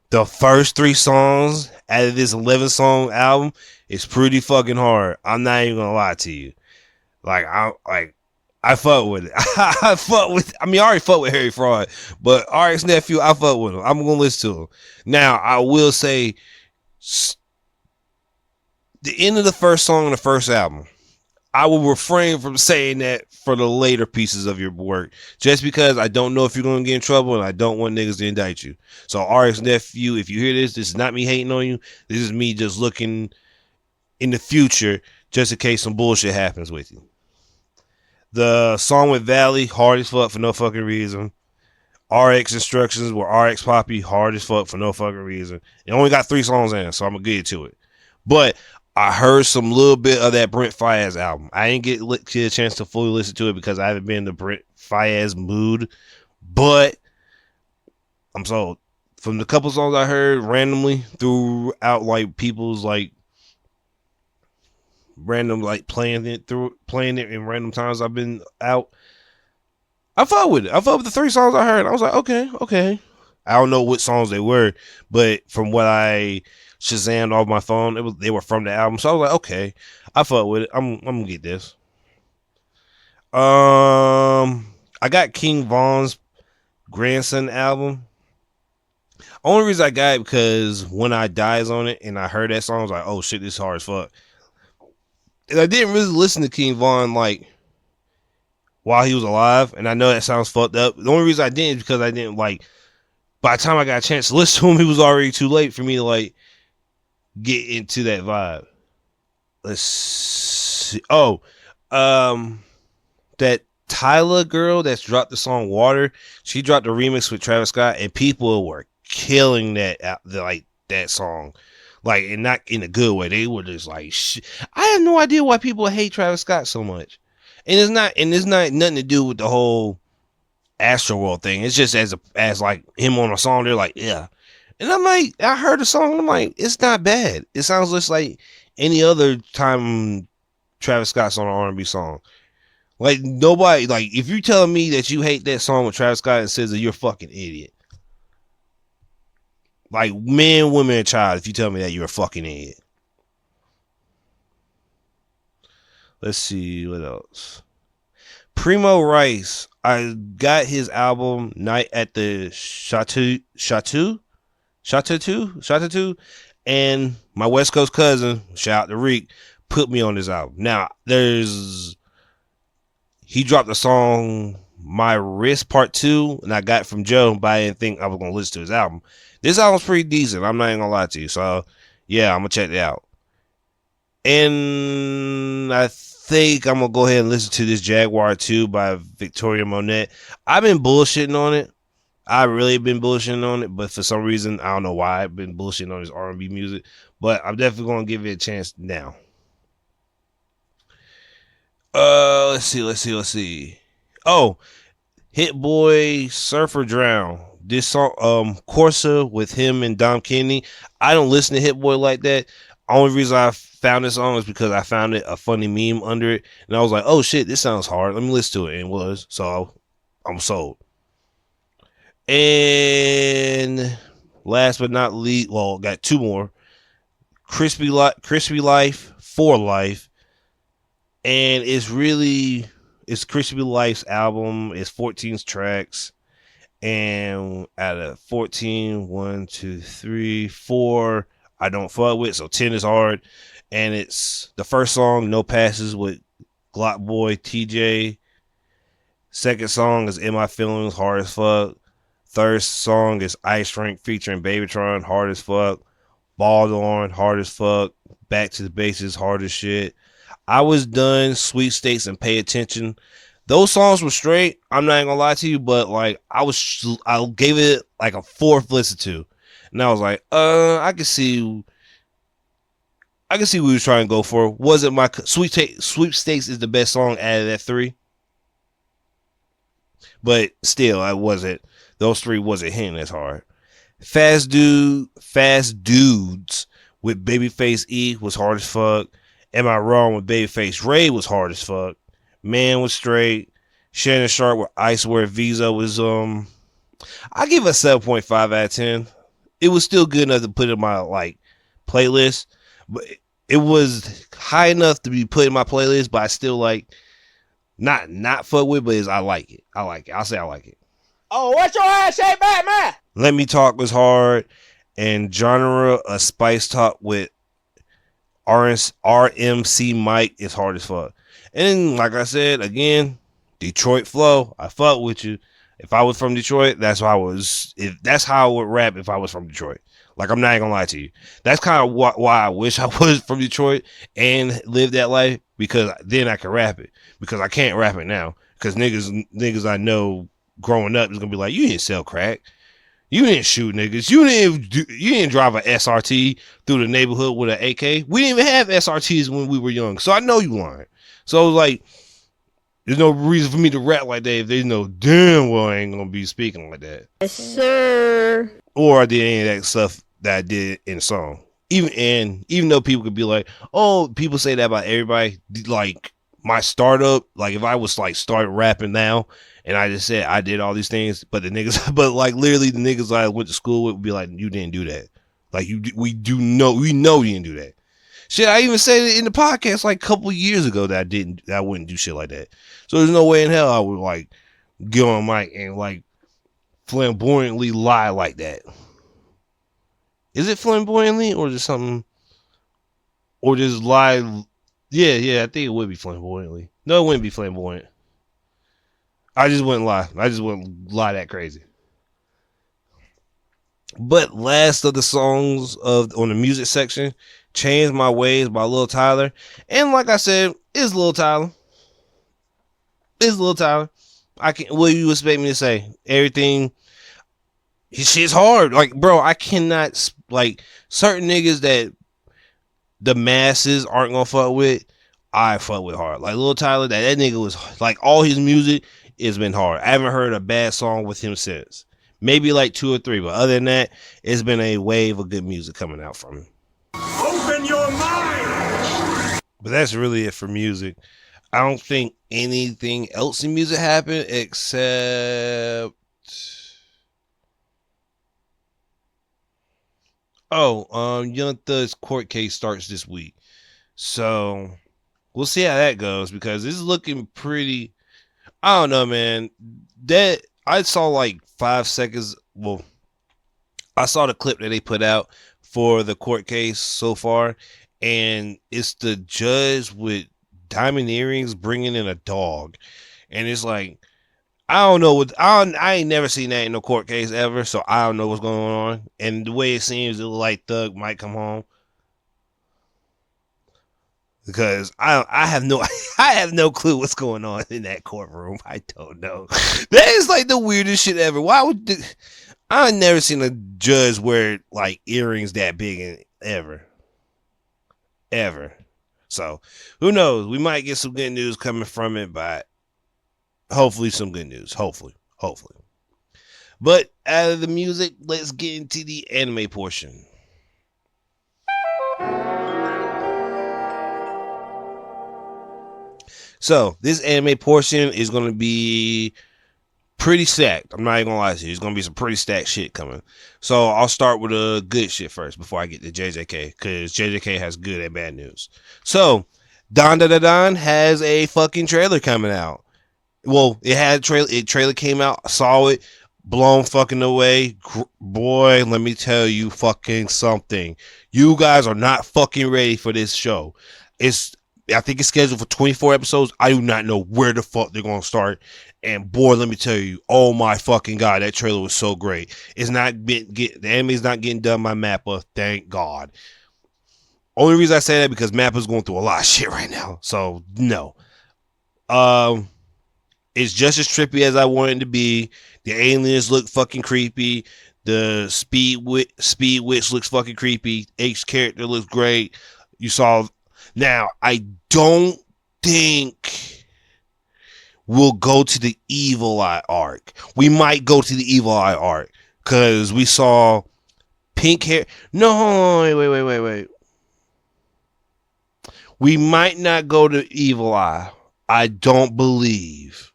[SPEAKER 1] the first 3 songs out of this 11-song album is pretty fucking hard. I'm not even going to lie to you. I fuck with it. I already fuck with Harry Fraud, but RX Nephew, I fuck with him. I'm going to listen to him. Now, I will say the end of the first song on the first album, I will refrain from saying that for the later pieces of your work, just because I don't know if you're going to get in trouble and I don't want niggas to indict you. So RX Nephew, if you hear this is not me hating on you. This is me just looking in the future just in case some bullshit happens with you. The song with Valley, hard as fuck for no fucking reason. RX Instructions with RX Poppy, hard as fuck for no fucking reason. It only got 3 songs in, so I'm going to get to it. But I heard some little bit of that Brent Faiyaz album. I didn't get a chance to fully listen to it because I haven't been in the Brent Faiyaz mood. But I'm sold. From the couple songs I heard randomly throughout like people's like random like playing it in random times I've been out, I fuck with it. I fuck with the 3 songs I heard. I was like, okay. I don't know what songs they were, but from what I Shazammed off my phone, they were from the album. So I was like, okay, I fuck with it. I'm gonna get this. I got King Von's Grandson album. Only reason I got it because When I Die's on it, and I heard that song, I was like, oh shit, this is hard as fuck. And I didn't really listen to King Von like while he was alive, and I know that sounds fucked up. The only reason I didn't is because I didn't like. By the time I got a chance to listen to him, it was already too late for me to like get into that vibe. Let's see. Oh, that Tyla girl that's dropped the song Water, she dropped a remix with Travis Scott, and people were killing that song. Like, and not in a good way. They were just like, shit. I have no idea why people hate Travis Scott so much. And it's not nothing to do with the whole Astroworld thing. It's just as like him on a song, they're like, yeah. And I'm like, I heard the song, and I'm like, it's not bad. It sounds just like any other time Travis Scott's on an R&B song. Like, nobody, like, if you're telling me that you hate that song with Travis Scott and says that you're a fucking idiot. Like, man, woman, and child, if you tell me that, you're a fucking idiot. Let's see, what else? Primo Rice. I got his album Night at the Chateau, and my West Coast cousin, shout out to Reek, put me on this album. Now, he dropped the song My Wrist Part 2, and I got it from Joe, but I didn't think I was going to listen to his album. This album's pretty decent, I'm not even going to lie to you, so yeah, I'm going to check it out. And I think I'm going to go ahead and listen to this Jaguar 2 by Victoria Monet. I've been bullshitting on it. I've really been bullshitting on it, but for some reason, I don't know why I've been bullshitting on this R&B music, but I'm definitely going to give it a chance now. Let's see. Oh, Hit Boy Surfer Drown. This song, Corsa with him and Dom Kennedy. I don't listen to Hit Boy like that. Only reason I found this song is because I found it a funny meme under it, and I was like, oh shit, this sounds hard. Let me listen to it, and it was. So I'm sold. And last but not least, well, got 2 more. Crispy Life for Life. And it's really It's Crispy Life's album. It's 14 tracks. And out of 14, 1, 2, 3, 4, I don't fuck with. So 10 is hard. And it's the first song, No Passes, with Glock Boy TJ. Second song is In My Feelings, hard as fuck. Third song is Ice Rink featuring Babytron, hard as fuck. Balled On, hard as fuck. Back to the Basics, hard as shit. I Was Done, Sweepstakes, and Pay Attention. Those songs were straight. I'm not gonna lie to you, but like I gave it like a fourth listen to, and I was like, I can see what we was trying to go for. Wasn't my Sweepstakes is the best song out of that 3, but still, I wasn't. Those 3 wasn't hitting as hard. Fast Dudes with Babyface E was hard as fuck. Am I Wrong with Babyface Ray was hard as fuck. Man was straight. Shannon Sharp with I Swear Visa was I give it a 7.5 out of 10. It was still good enough to put in my like playlist, but it was high enough to be put in my playlist, but I still like not fuck with, but I like it. I'll say I like it.
[SPEAKER 8] Oh, what your ass say back, man?
[SPEAKER 1] Let Me Talk was hard, and Genre a Spice Talk with RMC Mike is hard as fuck. And like I said, again, Detroit flow. I fuck with you. If I was from Detroit, that's how I would rap if I was from Detroit. Like, I'm not gonna lie to you. That's kind of why I wish I was from Detroit and lived that life, because then I can rap it. Because I can't rap it now. Because niggas I know growing up is gonna be like, you didn't sell crack. You didn't shoot niggas. You didn't drive an SRT through the neighborhood with an AK. We didn't even have SRTs when we were young. So I know you lying. So like, there's no reason for me to rap like that if they know damn well I ain't gonna be speaking like that.
[SPEAKER 7] Yes, sir.
[SPEAKER 1] Or I did any of that stuff that I did in the song. Even though people could be like, oh, people say that about everybody. Like my startup, like if I was like started rapping now and I just said I did all these things, but but like literally the niggas I went to school with would be like, you didn't do that. Like we know you didn't do that. Shit, I even said it in the podcast like a couple years ago that I wouldn't do shit like that. So there's no way in hell I would like get on mic and like flamboyantly lie like that. Is it flamboyantly or just something? Or just lie? Yeah, I think it would be flamboyantly. No, it wouldn't be flamboyant. I just wouldn't lie. I just wouldn't lie that crazy. But last of the songs on the music section, Change My Ways by Lil Tyler. And like I said, it's Lil Tyler. It's Lil Tyler. What do you expect me to say? Everything. His shit's hard. Like, bro, I cannot, like, certain niggas that the masses aren't gonna fuck with, I fuck with hard. Like Lil Tyler, that nigga was, like, all his music has been hard. I haven't heard a bad song with him since. Maybe like 2 or 3, but other than that, it's been a wave of good music coming out from him.
[SPEAKER 4] Open your mind!
[SPEAKER 1] But that's really it for music. I don't think anything else in music happened except... Young Thug's court case starts this week. So, we'll see how that goes, because it's looking pretty... I don't know, man. That I saw like 5 seconds. Well, I saw the clip that they put out for the court case so far, and it's the judge with diamond earrings bringing in a dog, and it's like, I don't know what I ain't never seen that in a court case ever, so I don't know what's going on. And the way it seems, it look like Thug might come home. Because I have no clue what's going on in that courtroom. I don't know. That is like the weirdest shit ever. Why would I've never seen a judge wear like earrings that big ever. So who knows? We might get some good news coming from it, but hopefully some good news. Hopefully. But out of the music, let's get into the anime portion. So, this anime portion is going to be pretty stacked. I'm not even going to lie to you. There's going to be some pretty stacked shit coming. So, I'll start with the good shit first before I get to JJK, because JJK has good and bad news. So, Don Da Da Don has a fucking trailer coming out. Well, it had a trailer. Trailer came out. Saw it. Blown fucking away. Boy, let me tell you fucking something. You guys are not fucking ready for this show. It's I think it's scheduled for 24 episodes. I do not know where the fuck they're gonna start. And boy, let me tell you, oh my fucking god, that trailer was so great. It's not the anime's not getting done by Mappa, thank God. Only reason I say that because Mappa's going through a lot of shit right now. So no. Um it's just as trippy as I want it to be. The aliens look fucking creepy. The speed witch looks fucking creepy. H character looks great. You saw. Now I don't think we'll go to the Evil Eye arc. We might go to the Evil Eye arc because we saw pink hair. No, wait. We might not go to Evil Eye. I don't believe.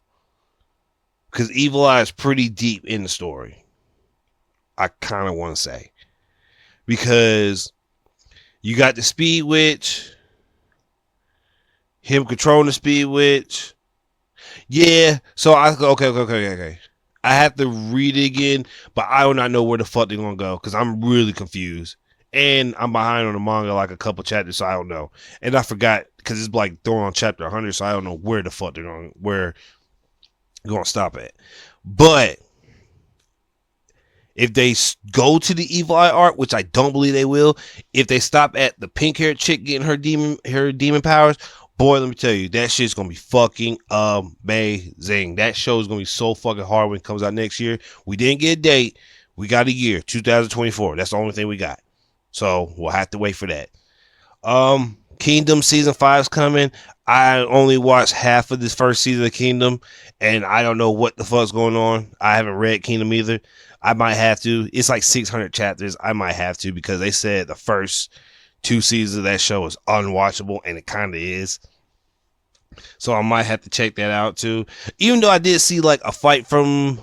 [SPEAKER 1] Because Evil Eye is pretty deep in the story. I kind of want to say. Because you got the Speed Witch. Him controlling the Speed Witch. Yeah. So okay. I have to read it again. But I do not know where the fuck they're going to go. Because I'm really confused. And I'm behind on the manga like a couple chapters. So I don't know. And I forgot. Because it's like throwing on chapter 100. So I don't know where the fuck they're going. Where gonna stop at. But if they go to the Evil Eye arc, which I don't believe they will, if they stop at the pink haired chick getting her demon powers, boy, let me tell you, that shit's gonna be fucking amazing. That show is gonna be so fucking hard when it comes out next year. We didn't get a date, we got a year, 2024. That's the only thing we got, so we'll have to wait for that. Kingdom season 5 is coming. I only watched half of this first season of Kingdom, and I don't know what the fuck's going on. I haven't read Kingdom either. I might have to. It's like 600 chapters. I might have to because they said the first 2 seasons of that show is unwatchable, and it kind of is. So I might have to check that out too. Even though I did see like a fight from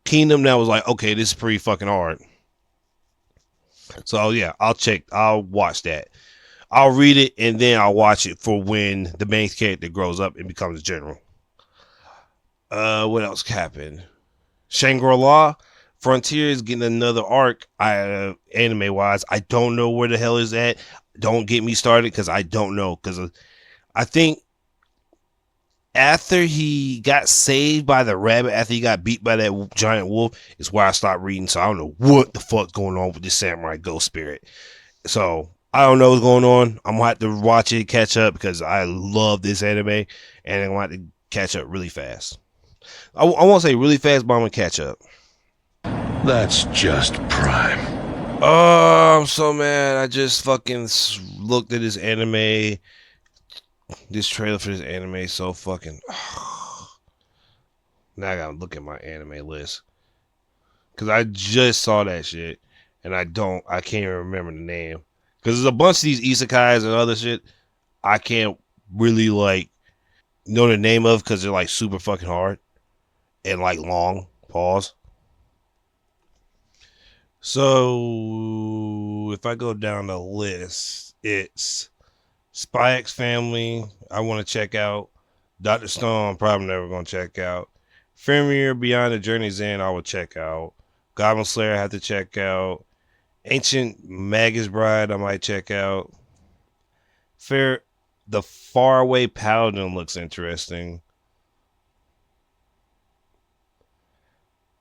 [SPEAKER 1] Kingdom that was like, okay, this is pretty fucking hard. So yeah, I'll watch that. I'll read it and then I'll watch it for when the main character grows up and becomes a general. What else happened? Shangri-La Frontier is getting another arc. Anime wise, I don't know where the hell is that. Don't get me started because I don't know. Because I think after he got saved by the rabbit, after he got beat by that giant wolf, is where I stopped reading. So I don't know what the fuck's going on with this samurai ghost spirit. So I don't know what's going on. I'm gonna have to watch it, catch up because I love this anime, and I'm gonna have to catch up really fast. I won't say really fast, but I'm gonna catch up.
[SPEAKER 3] That's just prime.
[SPEAKER 1] Oh, I'm so mad. I just fucking looked at this anime, this trailer for this anime. So fucking. Now I gotta look at my anime list because I just saw that shit, and I can't even remember the name. Because there's a bunch of these isekais and other shit I can't really like know the name of because they're like super fucking hard and like long. Pause. So if I go down the list, it's Spy X Family. I want to check out. Dr. Stone, I'm probably never going to check out. Fenrir Beyond the Journey's End, I will check out. Goblin Slayer, I have to check out. Ancient Magus Bride, I might check out. The Faraway Paladin looks interesting.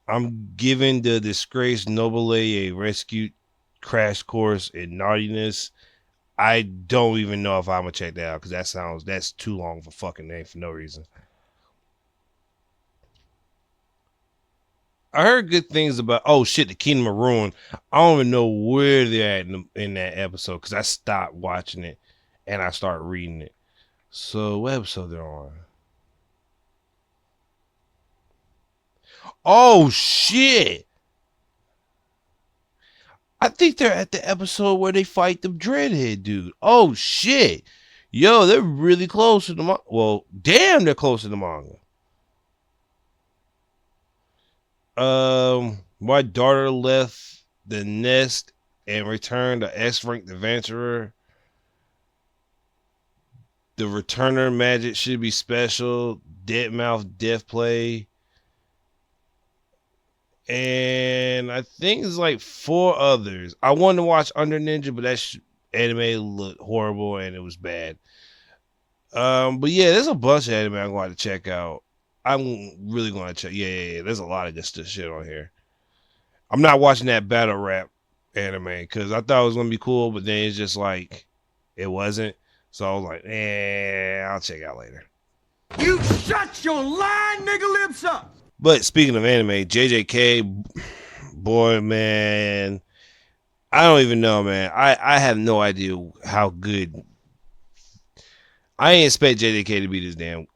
[SPEAKER 1] I'm giving the Disgraced Noble a rescue crash course in naughtiness. I don't even know if I'm gonna check that out because that's too long of a fucking name for no reason. I heard good things about the Kingdom of Ruin. I don't even know where they're at in that episode because I stopped watching it and I started reading it. So what episode they're on? Oh shit! I think they're at the episode where they fight the Dreadhead dude. Oh shit! Yo, they're really close to the manga. Well, damn, they're close to the manga. My daughter left the nest and returned a S-ranked adventurer. The Returner Magic should be special. Deadmau5 Death Play. And I think it's like 4 others. I wanted to watch Under Ninja, but that anime looked horrible and it was bad. But yeah, there's a bunch of anime I'm going to check out. I'm really going to check. Yeah. There's a lot of good shit on here. I'm not watching that battle rap anime because I thought it was going to be cool, but then it's just like, it wasn't. So I was like, I'll check out later.
[SPEAKER 5] You shut your lying nigga lips up!
[SPEAKER 1] But speaking of anime, JJK, boy, man, I don't even know, man. I have no idea how good. I ain't expect JJK to be this damn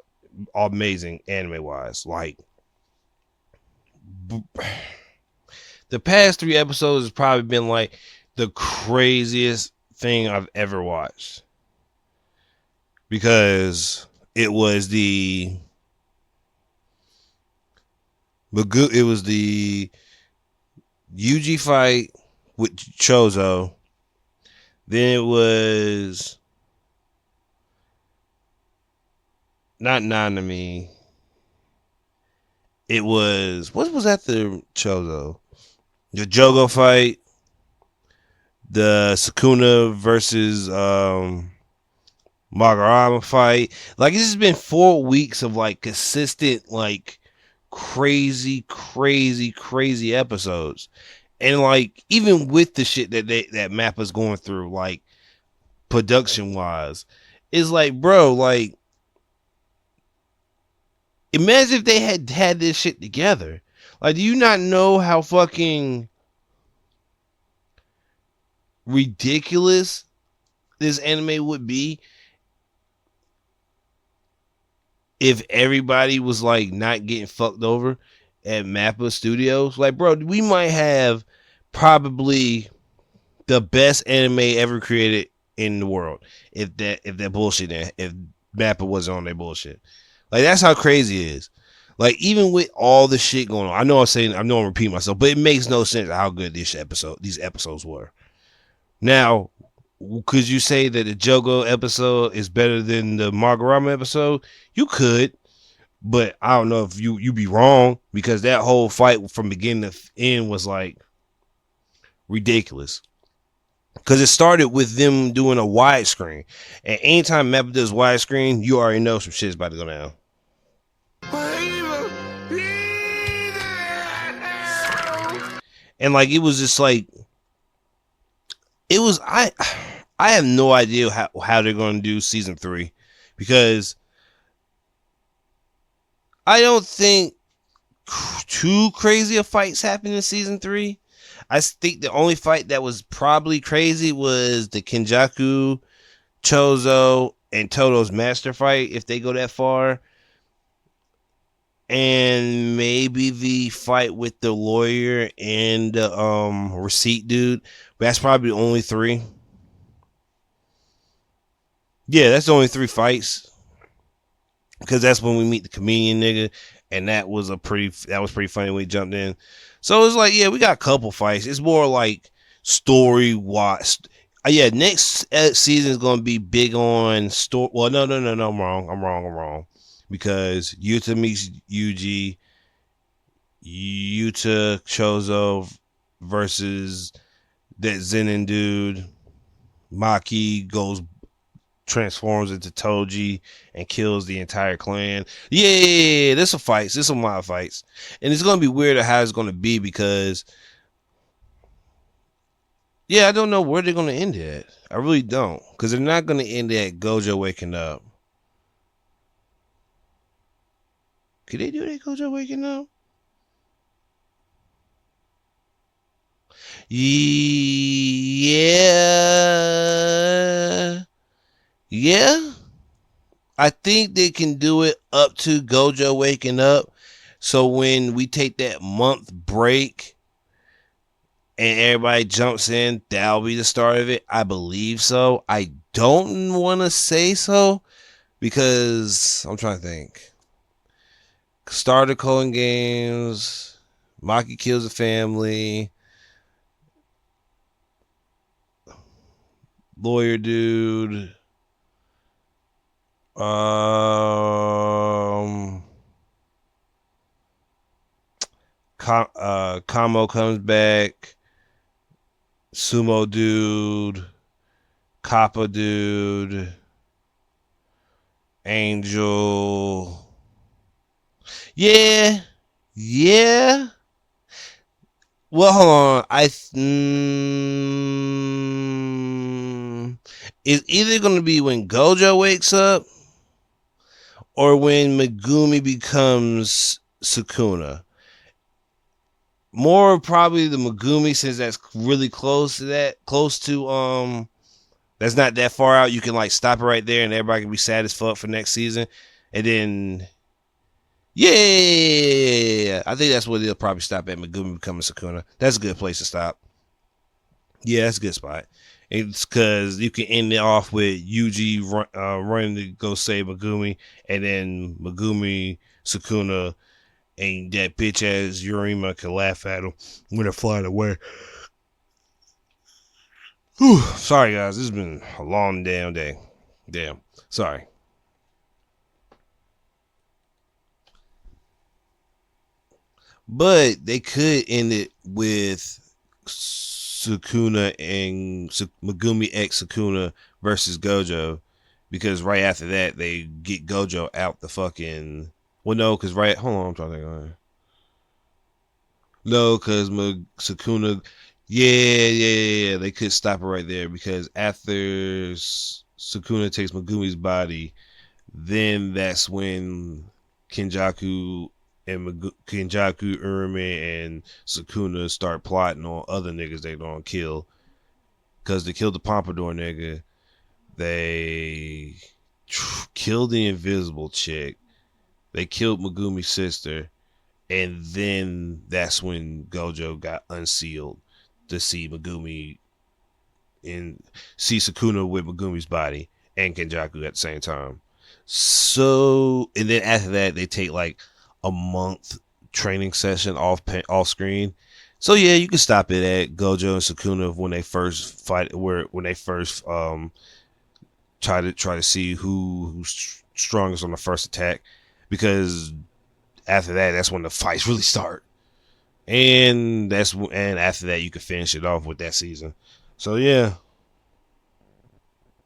[SPEAKER 1] amazing anime-wise. Like, the past 3 episodes has probably been like the craziest thing I've ever watched. Because it was the Yuji fight with Chozo. Then it was not Nanami. It was, what was after Chozo? The Jogo fight. The Sukuna versus Magarama fight. Like, it's just been 4 weeks of like consistent, like, crazy episodes. And like, even with the shit that Mappa's going through, like, production wise, it's like, bro, like, imagine if they had this shit together. Like, do you not know how fucking ridiculous this anime would be if everybody was like not getting fucked over at Mappa Studios? Like, bro, we might have probably the best anime ever created in the world if that bullshit, if Mappa wasn't on their bullshit. Like, that's how crazy it is. Like, even with all the shit going on, I know I'm repeating myself, but it makes no sense how good these episodes were. Now, could you say that the Jogo episode is better than the Magarama episode? You could, but I don't know if you be wrong, because that whole fight from beginning to end was like ridiculous. Because it started with them doing a widescreen, and anytime Mappa does widescreen, you already know some shit's about to go down. And like, it was just like, it was, I have no idea how they're going to do season 3, because I don't think too crazy of fights happened in season 3. I think the only fight that was probably crazy was the Kenjaku, Chozo, and Toto's master fight, if they go that far. And maybe the fight with the lawyer and the receipt dude. But that's probably the only 3. Yeah, that's the only 3 fights. Because that's when we meet the comedian nigga. And that was pretty funny when he jumped in. So it's like, yeah, we got a couple fights. It's more like story watch. Yeah, next season is gonna be big on story. Well, no, I'm wrong. Because Yuta meets Yuji, Yuta Chozo versus that Zenin dude. Maki transforms into Toji and kills the entire clan. Yeah, there's some fights. There's some wild fights. And it's going to be weird how it's going to be, because yeah, I don't know where they're going to end it at. I really don't. Because they're not going to end it at Gojo waking up. Could they do that, Gojo waking up? Yeah. I think they can do it up to Gojo waking up. So when we take that month break and everybody jumps in, that'll be the start of it. I believe so. I don't want to say so, because I'm trying to think. Start of Culling Games, Maki kills a family, lawyer dude, Um, Kamo comes back. Sumo Dude, Kappa Dude, Angel. Yeah, yeah. Well, hold on. It's either gonna be when Gojo wakes up or when Megumi becomes Sukuna. More probably the Megumi, since that's really close to that's not that far out. You can like stop it right there and everybody can be sad as fuck for next season. And then yeah, I think that's where they'll probably stop at, Megumi becoming Sukuna. That's a good place to stop. Yeah, that's a good spot. It's because you can end it off with Yuji running to go save Megumi, and then Megumi, Sukuna, and that bitch ass Yurima can laugh at him when they're flying away. Whew, sorry guys, this has been a long damn day. Damn, sorry. But they could end it with Sukuna and Megumi X Sukuna versus Gojo, because right after that they get Gojo out the fucking. Well, no, because hold on, I'm trying to think. No, because Sukuna. Yeah. They could stop it right there, because after Sukuna takes Megumi's body, then that's when Kenjaku and Kenjaku, Urumi, and Sukuna start plotting on other niggas they gonna kill. Because they killed the Pompadour nigga. They killed the invisible chick. They killed Megumi's sister. And then that's when Gojo got unsealed to see Megumi and see Sukuna with Megumi's body and Kenjaku at the same time. So, and then after that, they take like a month training session off screen. So yeah, you can stop it at Gojo and Sukuna when they first fight, when they first try to see who's strongest on the first attack, because after that's when the fights really start, and after that you can finish it off with that season. So yeah,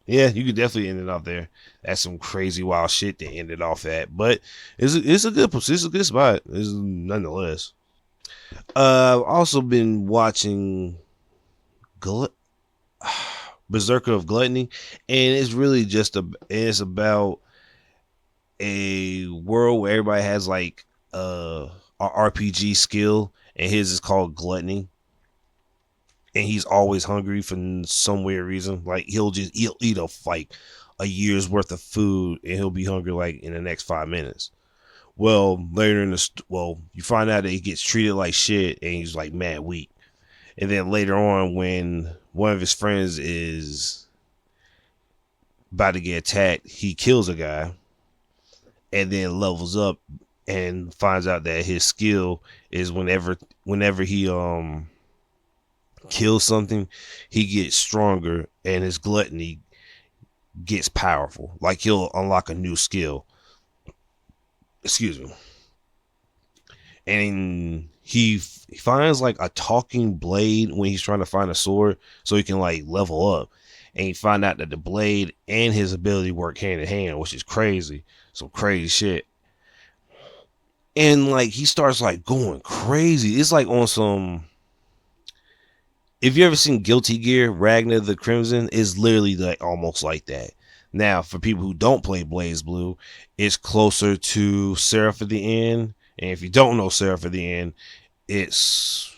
[SPEAKER 1] you could definitely end it off there. That's some crazy wild shit to end it off at, but it's a good spot. It's nonetheless. I've also been watching Berserker of Gluttony, and it's really it's about a world where everybody has like a RPG skill, and his is called Gluttony, and he's always hungry for some weird reason. Like he'll eat a year's worth of food, and he'll be hungry like in the next 5 minutes. Well, later you find out that he gets treated like shit, and he's like mad weak. And then later on, when one of his friends is about to get attacked, he kills a guy, and then levels up and finds out that his skill is whenever he kills something, he gets stronger, and his gluttony gets powerful. Like he'll unlock a new skill. Excuse me. And he finds like a talking blade when he's trying to find a sword, so he can like level up. And he find out that the blade and his ability work hand in hand, which is crazy. Some crazy shit. And like he starts like going crazy. It's like on some. If you ever seen Guilty Gear, Ragnar the Crimson, is literally like almost like that. Now, for people who don't play BlazBlue, it's closer to Seraph of the End. And if you don't know Seraph of the End, it's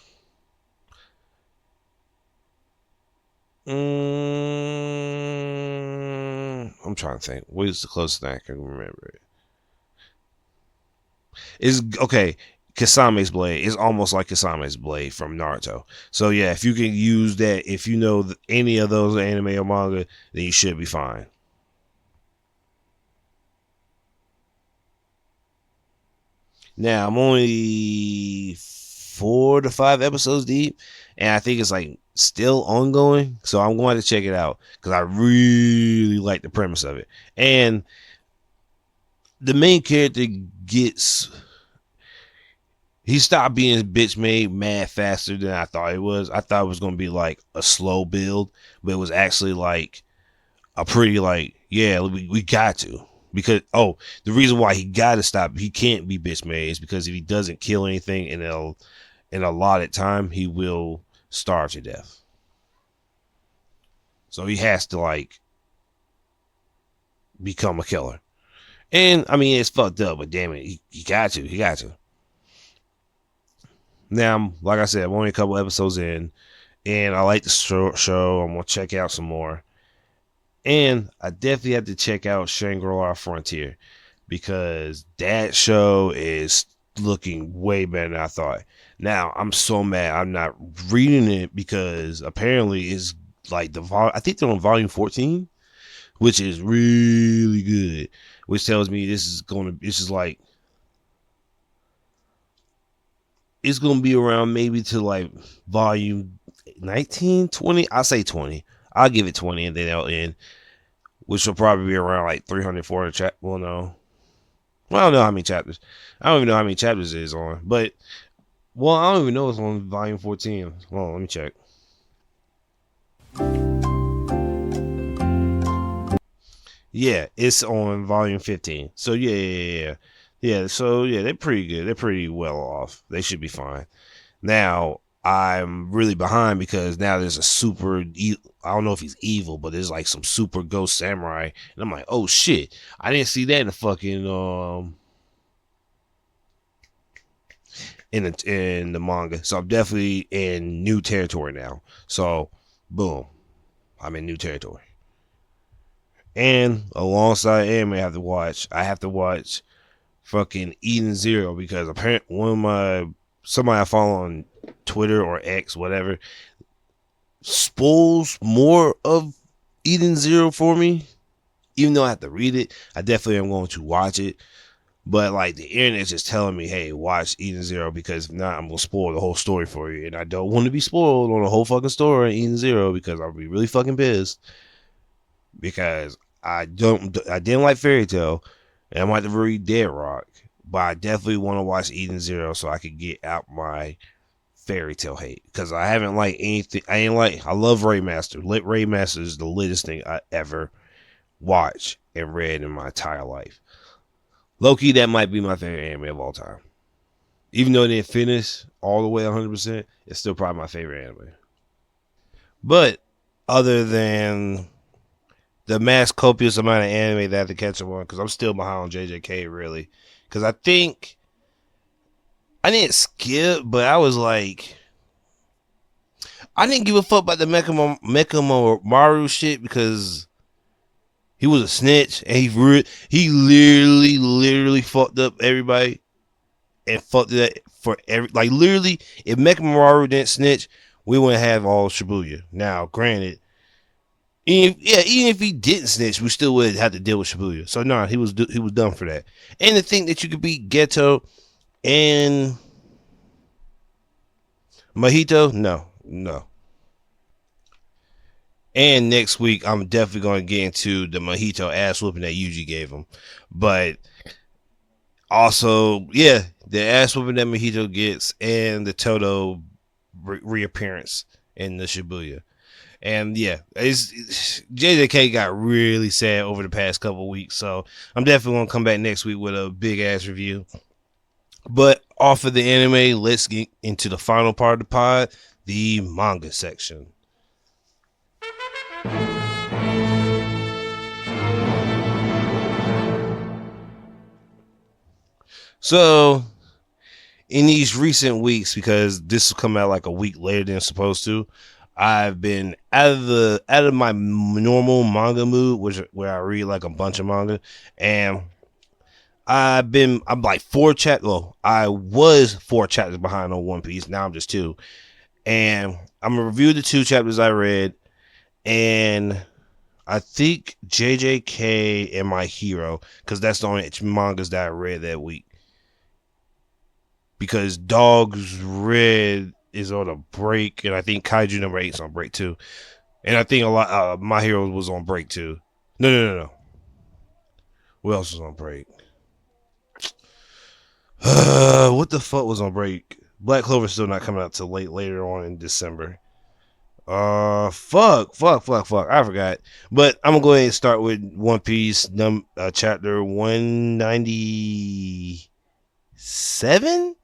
[SPEAKER 1] I'm trying to think. What is the closest thing I can remember? It's okay. Kasame's blade is almost like Kasame's blade from Naruto. So yeah, if you can use that, if you know any of those anime or manga, then you should be fine. Now I'm only 4 to 5 episodes deep, and I think it's like still ongoing. So I'm going to check it out because I really like the premise of it. And the main character he stopped being bitch made mad faster than I thought it was. I thought it was gonna be like a slow build, but it was actually like a pretty like, yeah, we got to. Because the reason why he gotta stop, he can't be bitch made, is because if he doesn't kill anything in a allotted time, he will starve to death. So he has to like become a killer. And I mean, it's fucked up, but damn it, he got to. He got to. Now, like I said, I'm only a couple episodes in, and I like the show. I'm gonna check out some more, and I definitely have to check out Shangri-La Frontier, because that show is looking way better than I thought. Now, I'm so mad I'm not reading it, because apparently it's like I think they're on volume 14, which is really good, which tells me it's going to be around maybe to like volume 19, 20. I'll say 20. I'll give it 20 and then they'll end, which will probably be around like 300, 400 chapters. Well, no. Well, I don't know how many chapters. I don't even know how many chapters it is on. But, well, I don't even know it's on volume 14. Well, let me check. Yeah, it's on volume 15. So, yeah. Yeah, so yeah, they're pretty good. They're pretty well off. They should be fine. Now, I'm really behind because now there's a super, I don't know if he's evil, but there's like some super ghost samurai. And I'm like, oh shit, I didn't see that in the fucking, in the manga. So I'm definitely in new territory now. So, boom, I'm in new territory. And alongside anime, I have to watch fucking Eden Zero, because apparently somebody I follow on Twitter or X, whatever, spoils more of Eden Zero for me. Even though I have to read it, I definitely am going to watch it. But like the internet's just telling me, hey, watch Eden Zero, because if not, I'm gonna spoil the whole story for you, and I don't want to be spoiled on the whole fucking story in Eden Zero, because I'll be really fucking pissed. Because I didn't like Fairy Tail. And I might have to read Dead Rock, but I definitely want to watch Eden Zero so I could get out my Fairy Tail hate, because I haven't liked anything. I love Raymaster. Raymaster is the littest thing I ever watched and read in my entire life. Low-key, that might be my favorite anime of all time. Even though it didn't finish all the way 100%, it's still probably my favorite anime. But other than the mass copious amount of anime that I have to catch up on, because I'm still behind on JJK, really. Because I think I didn't skip, but I was like, I didn't give a fuck about the Mecha Maru shit, because he was a snitch, and he literally fucked up everybody, and fucked it up for like literally. If Mecha Maru didn't snitch, we wouldn't have all Shibuya. Now, granted, even if he didn't snitch, we still would have to deal with Shibuya. So nah, he was done for that. And to think that you could beat Geto and Mahito, no. And next week, I'm definitely going to get into the Mahito ass whooping that Yuji gave him. But also, yeah, the ass whooping that Mahito gets, and the Toto reappearance in the Shibuya. And yeah, JJK got really sad over the past couple weeks. So I'm definitely going to come back next week with a big ass review. But off of the anime, let's get into the final part of the pod, the manga section. So, in these recent weeks, because this will come out like a week later than it's supposed to, I've been out of my normal manga mood, where I read like a bunch of manga, and I'm like 4 chapters. Well, I was 4 chapters behind on One Piece. Now I'm just 2, and I'm gonna review the 2 chapters I read, and I think JJK and My Hero, because that's the only mangas that I read that week. Because Dogs Red is on a break, and I think Kaiju number 8 is on break too. And I think a lot My Hero was on break too. No. What else was on break? What the fuck was on break? Black Clover's still not coming out till later on in December. Fuck. I forgot. But I'm gonna go ahead and start with One Piece, chapter 197.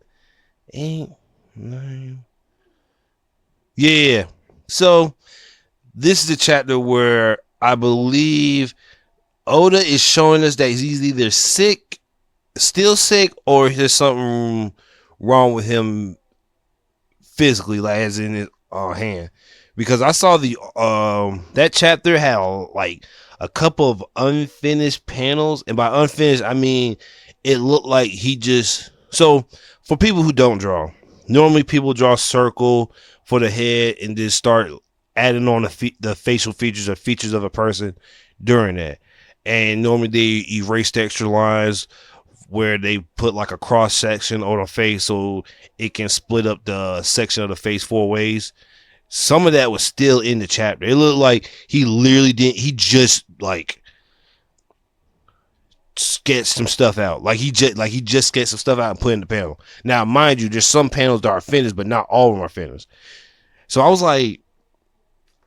[SPEAKER 1] 8, 9. Yeah. So this is the chapter where I believe Oda is showing us that he's either still sick, or there's something wrong with him physically, like as in his hand. Because I saw that chapter had like a couple of unfinished panels, and by unfinished I mean it looked like he just. So for people who don't draw, normally people draw a circle for the head and just start adding on the facial features or features of a person during that, and normally they erase the extra lines where they put like a cross section on a face so it can split up the section of the face 4 ways. Some of that was still in the chapter. It looked like he literally didn't. He just like sketched some stuff out. Like he just sketched some stuff out and put in the panel. Now, mind you, there's some panels that are finished, but not all of them are finished. So I was like,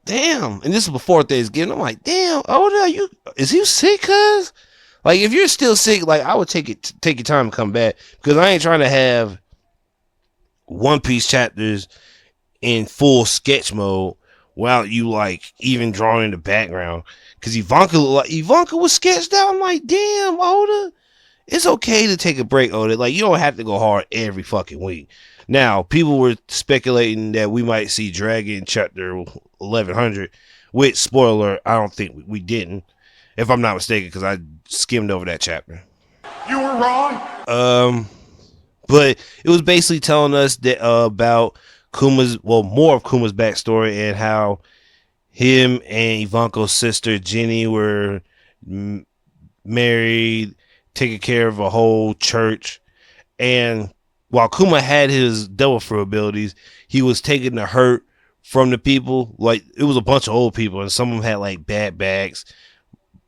[SPEAKER 1] damn. And this is before Thanksgiving. I'm like, damn, Oda, is he sick, cuz? Like, if you're still sick, like, I would take your time to come back, because I ain't trying to have One Piece chapters in full sketch mode without you like even drawing in the background. Because Ivanka was sketched out. I'm like, damn, Oda, it's okay to take a break, Oda. Like, you don't have to go hard every fucking week. Now, people were speculating that we might see Dragon chapter 1100, which, spoiler, I don't think we didn't, if I'm not mistaken, because I skimmed over that chapter.
[SPEAKER 5] You were wrong.
[SPEAKER 1] But it was basically telling us that about more of Kuma's backstory, and how him and Ivanko's sister Jenny were married, taking care of a whole church, and while Kuma had his devil fruit abilities, he was taking the hurt from the people. Like, it was a bunch of old people, and some of them had like bad backs,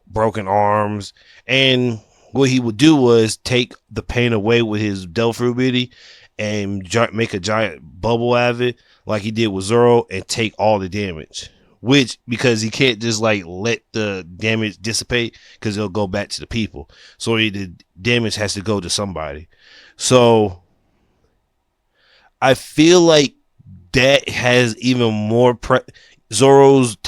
[SPEAKER 1] broken arms, and what he would do was take the pain away with his devil fruit ability and make a giant bubble out of it, like he did with Zoro, and take all the damage. Which, because he can't just like let the damage dissipate, because it'll go back to the people. So the damage has to go to somebody. So I feel like that has even more Zoro's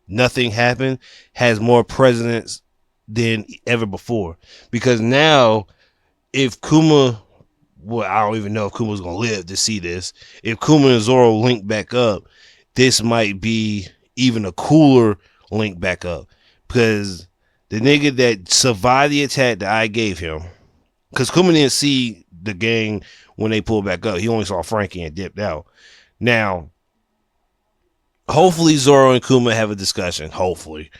[SPEAKER 1] nothing happened has more presence than ever before, because now if Kuma, well, I don't even know if Kuma's gonna live to see this. If Kuma and Zoro link back up, this might be even a cooler link back up, because the nigga that survived the attack that I gave him, because Kuma didn't see the gang when they pulled back up. He only saw Frankie and dipped out. Now, hopefully Zoro and Kuma have a discussion. Hopefully.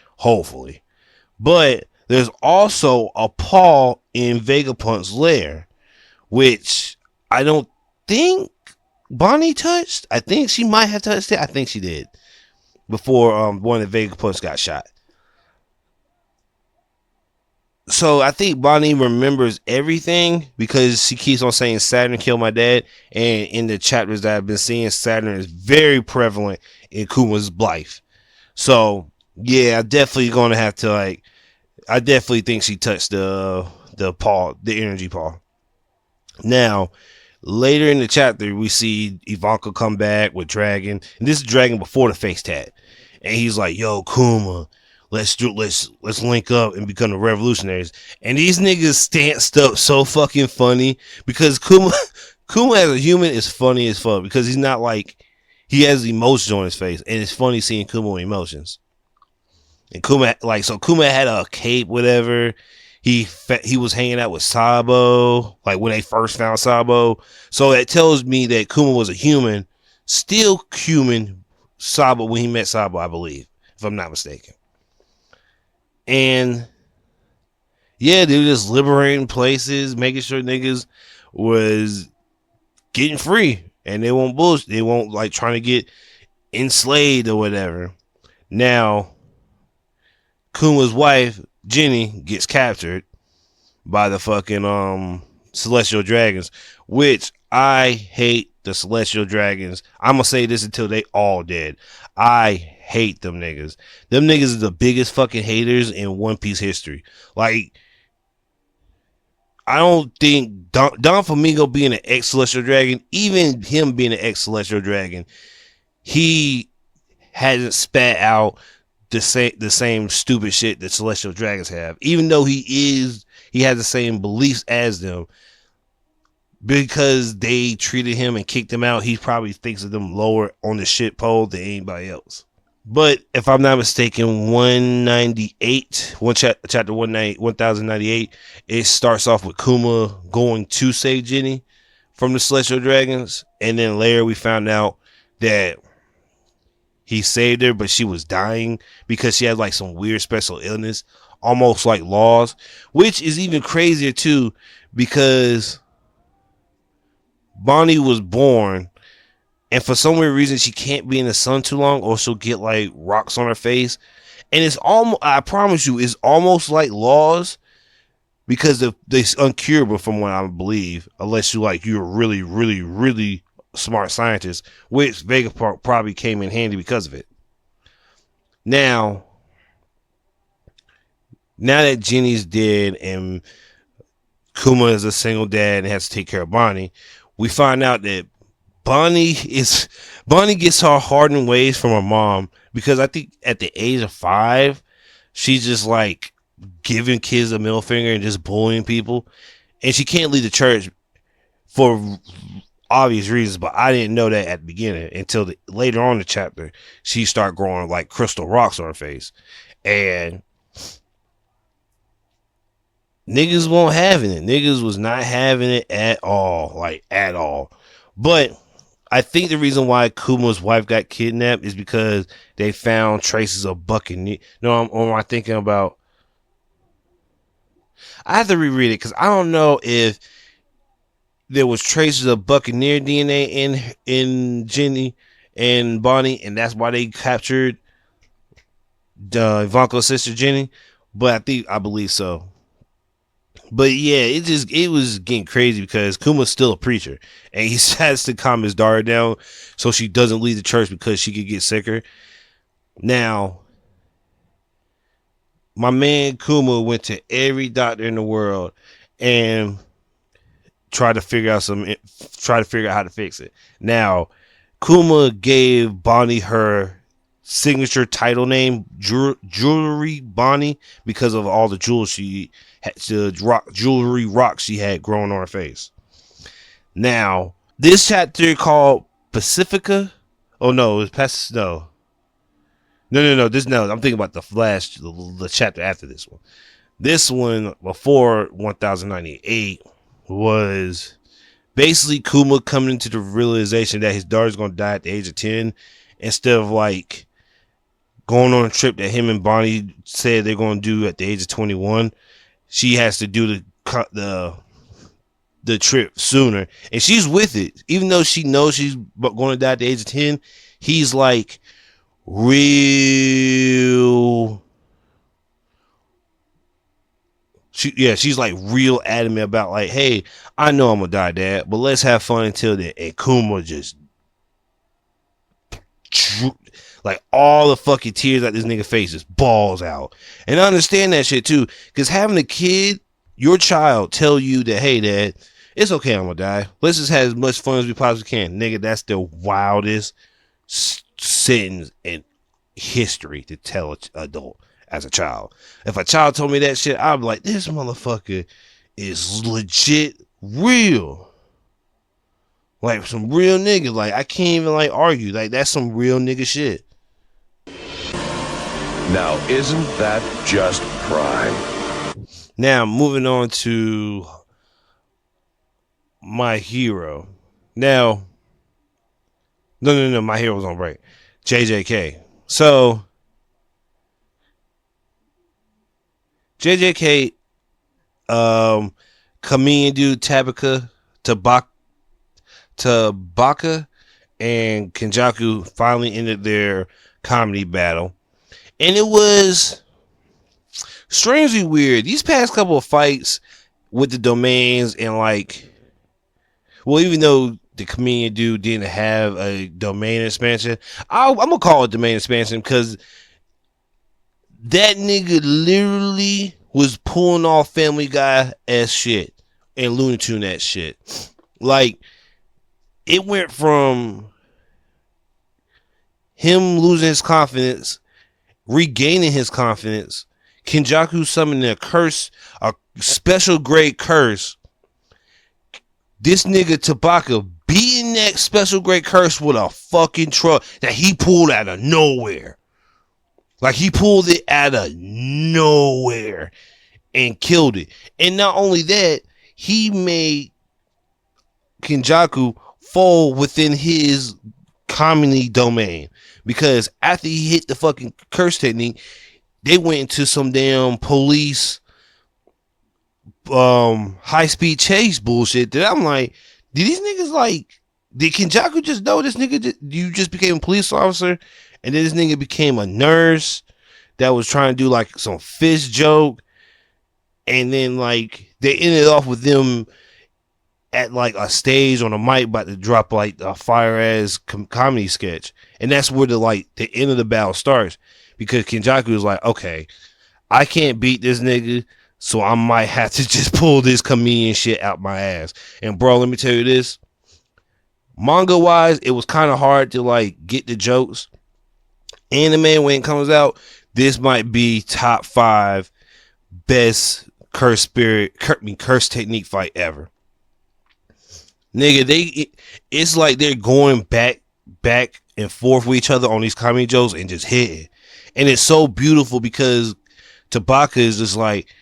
[SPEAKER 1] But there's also a Paul in Vegapunk's lair, which I don't think Bonnie touched. I think she might have touched it. I think she did before one of the Vegapunks got shot. So I think Bonnie remembers everything, because she keeps on saying Saturn killed my dad, and in the chapters that I've been seeing, Saturn is very prevalent in Kuma's life. So yeah, I'm definitely gonna have to I definitely think she touched the paw, the energy paw. Now, later in the chapter, we see Ivanka come back with Dragon, and this is Dragon before the face tat, and he's like, "Yo, Kuma, let's link up and become the revolutionaries." And these niggas stanced up so fucking funny, because Kuma as a human is funny as fuck, because he's not like, he has emotions on his face, and it's funny seeing Kuma with emotions. And Kuma had a cape, whatever. He was hanging out with Sabo, like when they first found Sabo. So that tells me that Kuma was a human, still human, Sabo, when he met Sabo, I believe, if I'm not mistaken. And yeah, they were just liberating places, making sure niggas was getting free, and they won't bullshit. They won't like trying to get enslaved or whatever. Now, Kuma's wife Jenny gets captured by the fucking Celestial Dragons, which I hate the Celestial Dragons. I'm gonna say this until they all dead. I hate them niggas. Them niggas is the biggest fucking haters in One Piece history. Like, I don't think Don Flamingo being an ex-Celestial Dragon, even him being an ex-Celestial Dragon, he hasn't spat out the same stupid shit that Celestial Dragons have. Even though he has the same beliefs as them, because they treated him and kicked him out, he probably thinks of them lower on the shit pole than anybody else. But if I'm not mistaken, 198, chapter 1098, it starts off with Kuma going to save Jenny from the Celestial Dragons, and then later we found out that he saved her, but she was dying because she had like some weird special illness, almost like Laws, which is even crazier too, because Bonnie was born, and for some weird reason she can't be in the sun too long, or she'll get like rocks on her face. And it's almost, I promise you, it's almost like Laws, because they're uncurable from what I believe, unless you're really, really, really smart scientist, which Vegapunk probably came in handy because of it. Now that Jenny's dead and Kuma is a single dad and has to take care of Bonnie, we find out that Bonnie gets her hardened ways from her mom, because I think at the age of 5, she's just like giving kids a middle finger and just bullying people, and she can't leave the church for obvious reasons. But I didn't know that at the beginning until later on in the chapter. She started growing like crystal rocks on her face, and niggas won't having it. Niggas was not having it at all, like at all. But I think the reason why Kuma's wife got kidnapped is because they found traces of Buccaneer. No, am I thinking about? I have to reread it because I don't know if there was traces of Buccaneer DNA in Jenny and Bonnie, and that's why they captured Ivanka's sister Jenny. But I believe so. But yeah, it was getting crazy because Kuma's still a preacher, and he has to calm his daughter down so she doesn't leave the church because she could get sicker. Now, my man Kuma went to every doctor in the world and tried to figure out how to fix it. Now, Kuma gave Bonnie her signature title name, Jewelry Bonnie, because of all the jewels she had, jewelry rocks she had growing on her face. Now, this chapter called Pacifica. Oh no, it's past no. I'm thinking about the chapter after this one. This one before 1098 was basically Kuma coming into the realization that his daughter's gonna die at the age of 10, instead of like going on a trip that him and Bonnie said they're going to do at the age of 21. She has to do the trip sooner, and she's with it, even though she knows she's going to die at the age of 10. He's like real. She's like real adamant about like, hey, I know I'm gonna die, Dad, but let's have fun until then. And Kuma just like all the fucking tears out this nigga face just balls out. And I understand that shit too, because having a kid, your child, tell you that, hey Dad, it's okay, I'm gonna die, let's just have as much fun as we possibly can. Nigga, that's the wildest sentence in history to tell an adult as a child. If a child told me that shit, I'd be like, this motherfucker is legit real. Like some real nigga. Like I can't even like argue. Like that's some real nigga shit.
[SPEAKER 3] Now, isn't that just prime?
[SPEAKER 1] Now, moving on to My Hero. Now, no, My Hero's on break. JJK. So, JJK, comedian dude Tabaka, and Kenjaku finally ended their comedy battle. And it was strangely weird. These past couple of fights with the domains and like, well, even though the comedian dude didn't have a domain expansion, I'm gonna call it domain expansion because that nigga literally was pulling off Family Guy ass shit and Looney Tune that shit. Like, it went from him losing his confidence, regaining his confidence, Kenjaku summoning a curse, a special grade curse. This nigga Tabaka beating that special grade curse with a fucking truck that he pulled out of nowhere. Like, he pulled it out of nowhere and killed it. And not only that, he made Kenjaku fall within his comedy domain. Because after he hit the fucking curse technique, they went into some damn police high-speed chase bullshit that I'm like, did these niggas like, did Kenjaku just know this nigga, you just became a police officer and then this nigga became a nurse that was trying to do like some fish joke, and then like they ended off with them at like a stage on a mic about to drop like a fire ass comedy sketch, and that's where the end of the battle starts, because Kenjaku was like, okay, I can't beat this nigga, so I might have to just pull this comedian shit out my ass. And bro, let me tell you this, manga wise, it was kind of hard to like get the jokes. Anime, when it comes out, this might be top 5 best curse technique fight ever. Nigga, it's like they're going back and forth with each other on these comedy jokes and just hitting. And it's so beautiful because Tabaka is just like,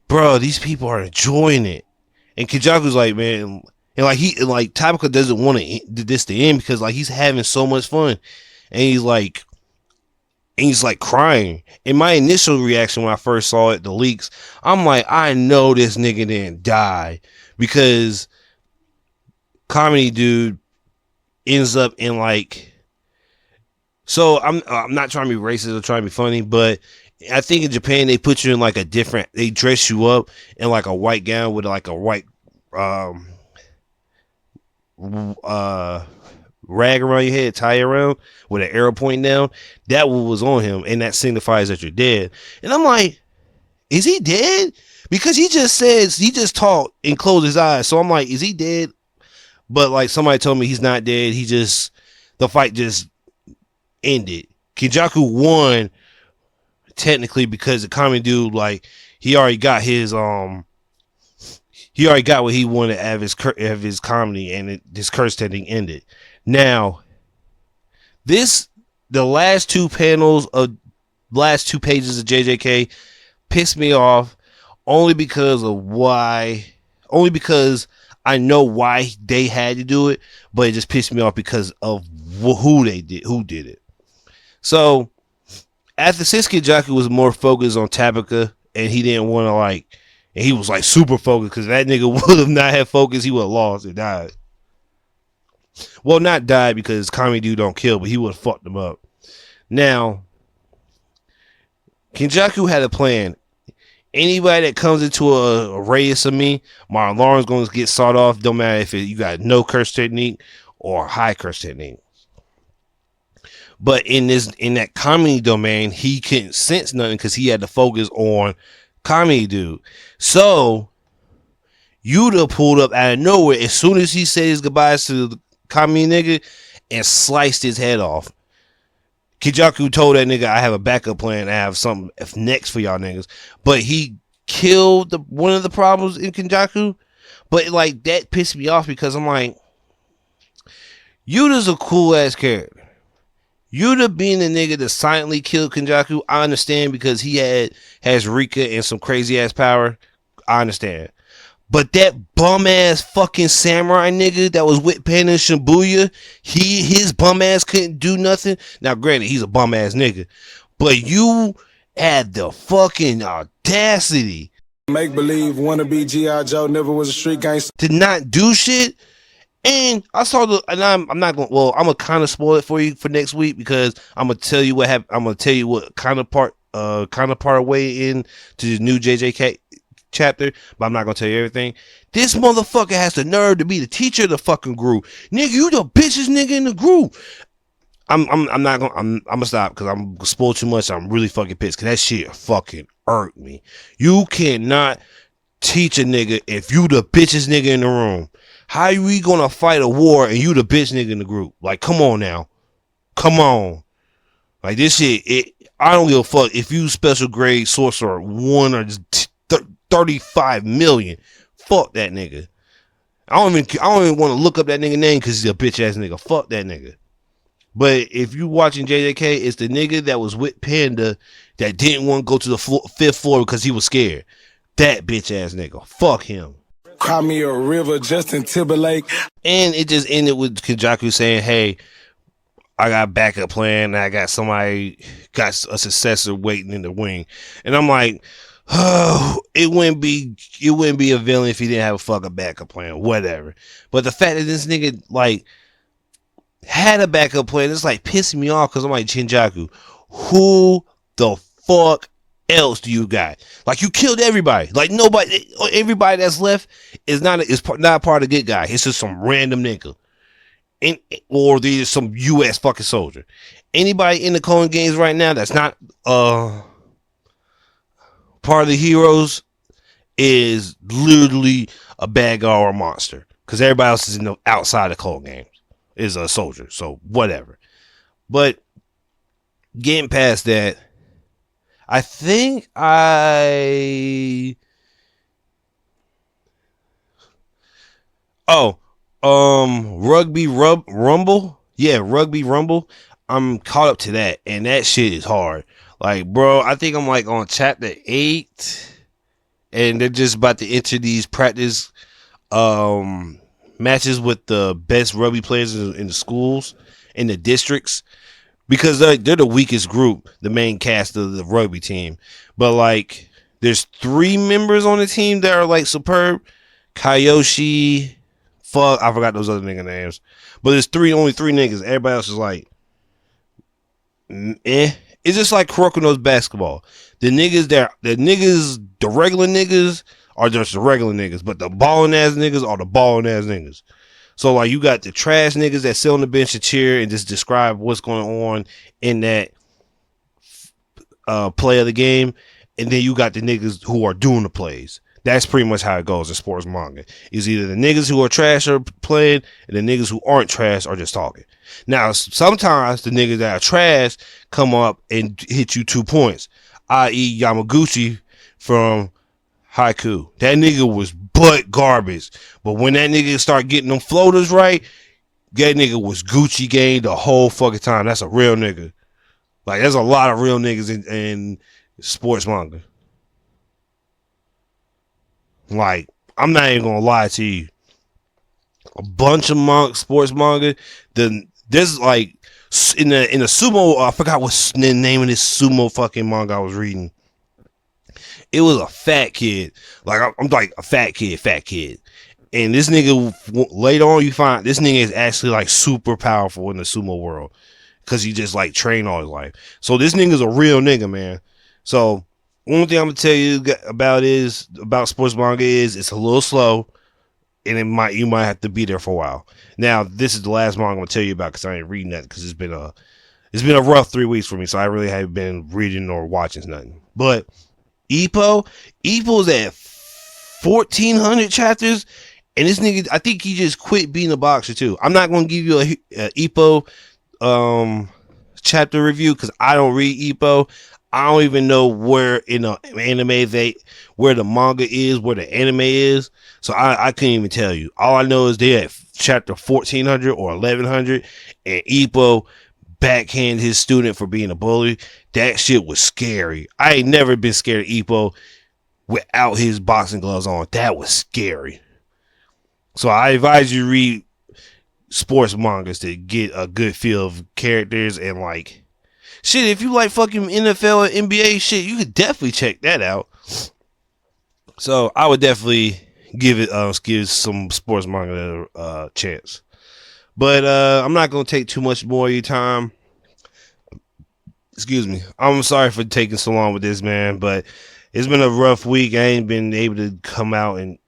[SPEAKER 1] bro, these people are enjoying it. And Kenjaku's like, man, and like Tabaka doesn't want this to end because like he's having so much fun. And he's like crying. And my initial reaction when I first saw it, the leaks, I'm like, I know this nigga didn't die, because comedy dude ends up in like, so I'm not trying to be racist or trying to be funny, but I think in Japan they put you in like they dress you up in like a white gown with like a white rag around your head, tie around with an arrow pointing down. That was on him, and that signifies that you're dead. And I'm like, is he dead? Because he just talked and closed his eyes. So I'm like, is he dead? But like somebody told me he's not dead. The fight just ended. Kenjaku won technically because the comedy dude, like, he already got what he wanted out of his comedy, and this curse technique ended. Now, the last two pages of JJK pissed me off only because I know why they had to do it, but it just pissed me off because of who did it. So since Kenjaku was more focused on Tabaka, and he didn't want to and he was like super focused, because that nigga would have not had focus, he would have lost and died. Well, not died because comedy dude don't kill, but he would have fucked them up. Now, Kenjaku had a plan. Anybody that comes into a radius of me, my alarm's going to get sawed off. Don't matter if you got no curse technique or high curse technique. But in that comedy domain, he couldn't sense nothing because he had to focus on comedy dude. So Yuta pulled up out of nowhere as soon as he said his goodbyes to the comedy nigga and sliced his head off. Kenjaku told that nigga, I have a backup plan. I have something next for y'all niggas. But he killed one of the problems in Kenjaku. But like, that pissed me off because I'm like, Yuta's a cool ass character. Yuta being the nigga that silently killed Kenjaku, I understand, because he has Rika and some crazy ass power. I understand. But that bum ass fucking samurai nigga that was with Panda Shibuya, his bum ass couldn't do nothing. Now, granted, he's a bum ass nigga, but you had the fucking audacity,
[SPEAKER 9] make believe wannabe G.I. Joe never was a street gangster,
[SPEAKER 1] to not do shit. And I saw I'm not going. Well, I'm gonna kind of spoil it for you for next week, because I'm gonna tell you what happened. I'm gonna tell you what kind of part way into the new JJK chapter, but I'm not gonna tell you everything. This motherfucker has the nerve to be the teacher of the fucking group. Nigga, you the bitchest nigga in the group. I'm gonna stop because I'm spoiled too much. I'm really fucking pissed because that shit fucking irked me. You cannot teach a nigga if you the bitchest nigga in the room. How are we gonna fight a war and you the bitch nigga in the group? Like, come on now. Come on. Like, this shit, I don't give a fuck if you special grade sorcerer 1 or 35 million. Fuck that nigga. I don't even want to look up that nigga name because he's a bitch ass nigga. Fuck that nigga. But if you watching JJK, it's the nigga that was with Panda that didn't want to go to the 5th floor because he was scared. That bitch ass nigga. Fuck him.
[SPEAKER 9] Cry me a river, Justin Timberlake.
[SPEAKER 1] And it just ended with Kenjaku saying, hey, I got a backup plan and I got a successor waiting in the wing. And I'm like, oh, it wouldn't be a villain if he didn't have a fucking backup plan, whatever. But the fact that this nigga like had a backup plan, it's like pissing me off because I'm like, Chinjaku, who the fuck else do you got? Like, you killed everybody. Like, everybody that's left is not part of the good guy. It's just some random nigga. Or there's some US fucking soldier. Anybody in the Cohen games right now that's not part of the heroes is literally a bad guy or a monster. Because everybody else is outside the Cohen games. Is a soldier, so whatever. But getting past that, I think Rugby Rumble. Yeah, Rugby Rumble. I'm caught up to that, and that shit is hard. Like, bro, I think I'm like on chapter 8, and they're just about to enter these practice matches with the best rugby players in the schools, in the districts, because they're the weakest group, the main cast of the rugby team. But like, there's 3 members on the team that are like superb. Kayoshi, I forgot those other nigga names. But there's only 3 niggas. Everybody else is like, eh. It's just like Kurokono's basketball. The regular niggas are just the regular niggas, but the balling ass niggas are the balling ass niggas. So like, you got the trash niggas that sit on the bench and cheer and just describe what's going on in that play of the game, and then you got the niggas who are doing the plays. That's pretty much how it goes in sports manga. It's either the niggas who are trash are playing, and the niggas who aren't trash are just talking. Now, sometimes the niggas that are trash come up and hit you 2 points, i.e. Yamaguchi from Haiku. That nigga was butt garbage. But when that nigga start getting them floaters right, that nigga was Gucci gang the whole fucking time. That's a real nigga. Like, there's a lot of real niggas in sports manga. Like, I'm not even gonna lie to you. A bunch of sports manga. There's like in the sumo. I forgot what's the name of this sumo fucking manga I was reading. It was a fat kid. Like, I'm like a fat kid. And this nigga, later on, you find this nigga is actually like super powerful in the sumo world because he just like trained all his life. So this nigga's a real nigga, man. So one thing I'm gonna tell you about sports manga is it's a little slow, and you might have to be there for a while. Now, this is the last manga I'm gonna tell you about because I ain't reading that because it's been a rough 3 weeks for me, so I really haven't been reading or watching nothing. But Ippo's at 1,400 chapters, and this nigga, I think he just quit being a boxer too. I'm not gonna give you a Ippo chapter review because I don't read Ippo. I don't even know where in the anime where the manga is, where the anime is. So I couldn't even tell you. All I know is they're at chapter 1,400 or 1,100, and Ippo backhand his student for being a bully. That shit was scary. I ain't never been scared of Ippo without his boxing gloves on. That was scary. So I advise you read sports mangas to get a good feel of characters and like, shit, if you like fucking NFL and NBA shit, you could definitely check that out. So I would definitely give some sports manga a chance. But I'm not gonna take too much more of your time. Excuse me. I'm sorry for taking so long with this, man. But it's been a rough week. I ain't been able to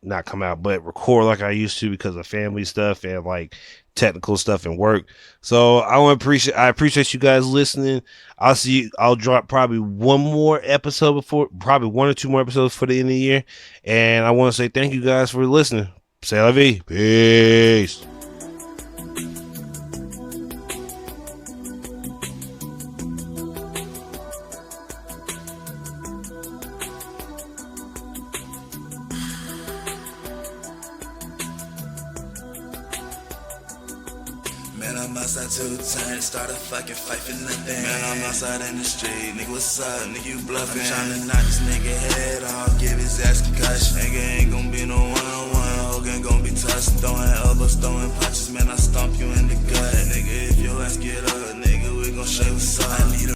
[SPEAKER 1] not come out, but record like I used to because of family stuff and like technical stuff and work. So I appreciate you guys listening. I'll drop probably probably 1 or 2 more episodes for the end of the year. And I want to say thank you guys for listening. C'est la vie. Peace.
[SPEAKER 2] Man, I'm outside 2 times, start a fucking fight for nothing. Man, I'm outside in the street, nigga, what's up? Nigga, you bluffing. I'm tryna knock this nigga head off, give his ass concussion. Nigga ain't gon' be no one-on-one, Hogan gon' be tough. Throwing elbows, throwing punches, man, I stomp you in the gut. Nigga, if your ass get up, nigga, we gon' show you what's up. I need a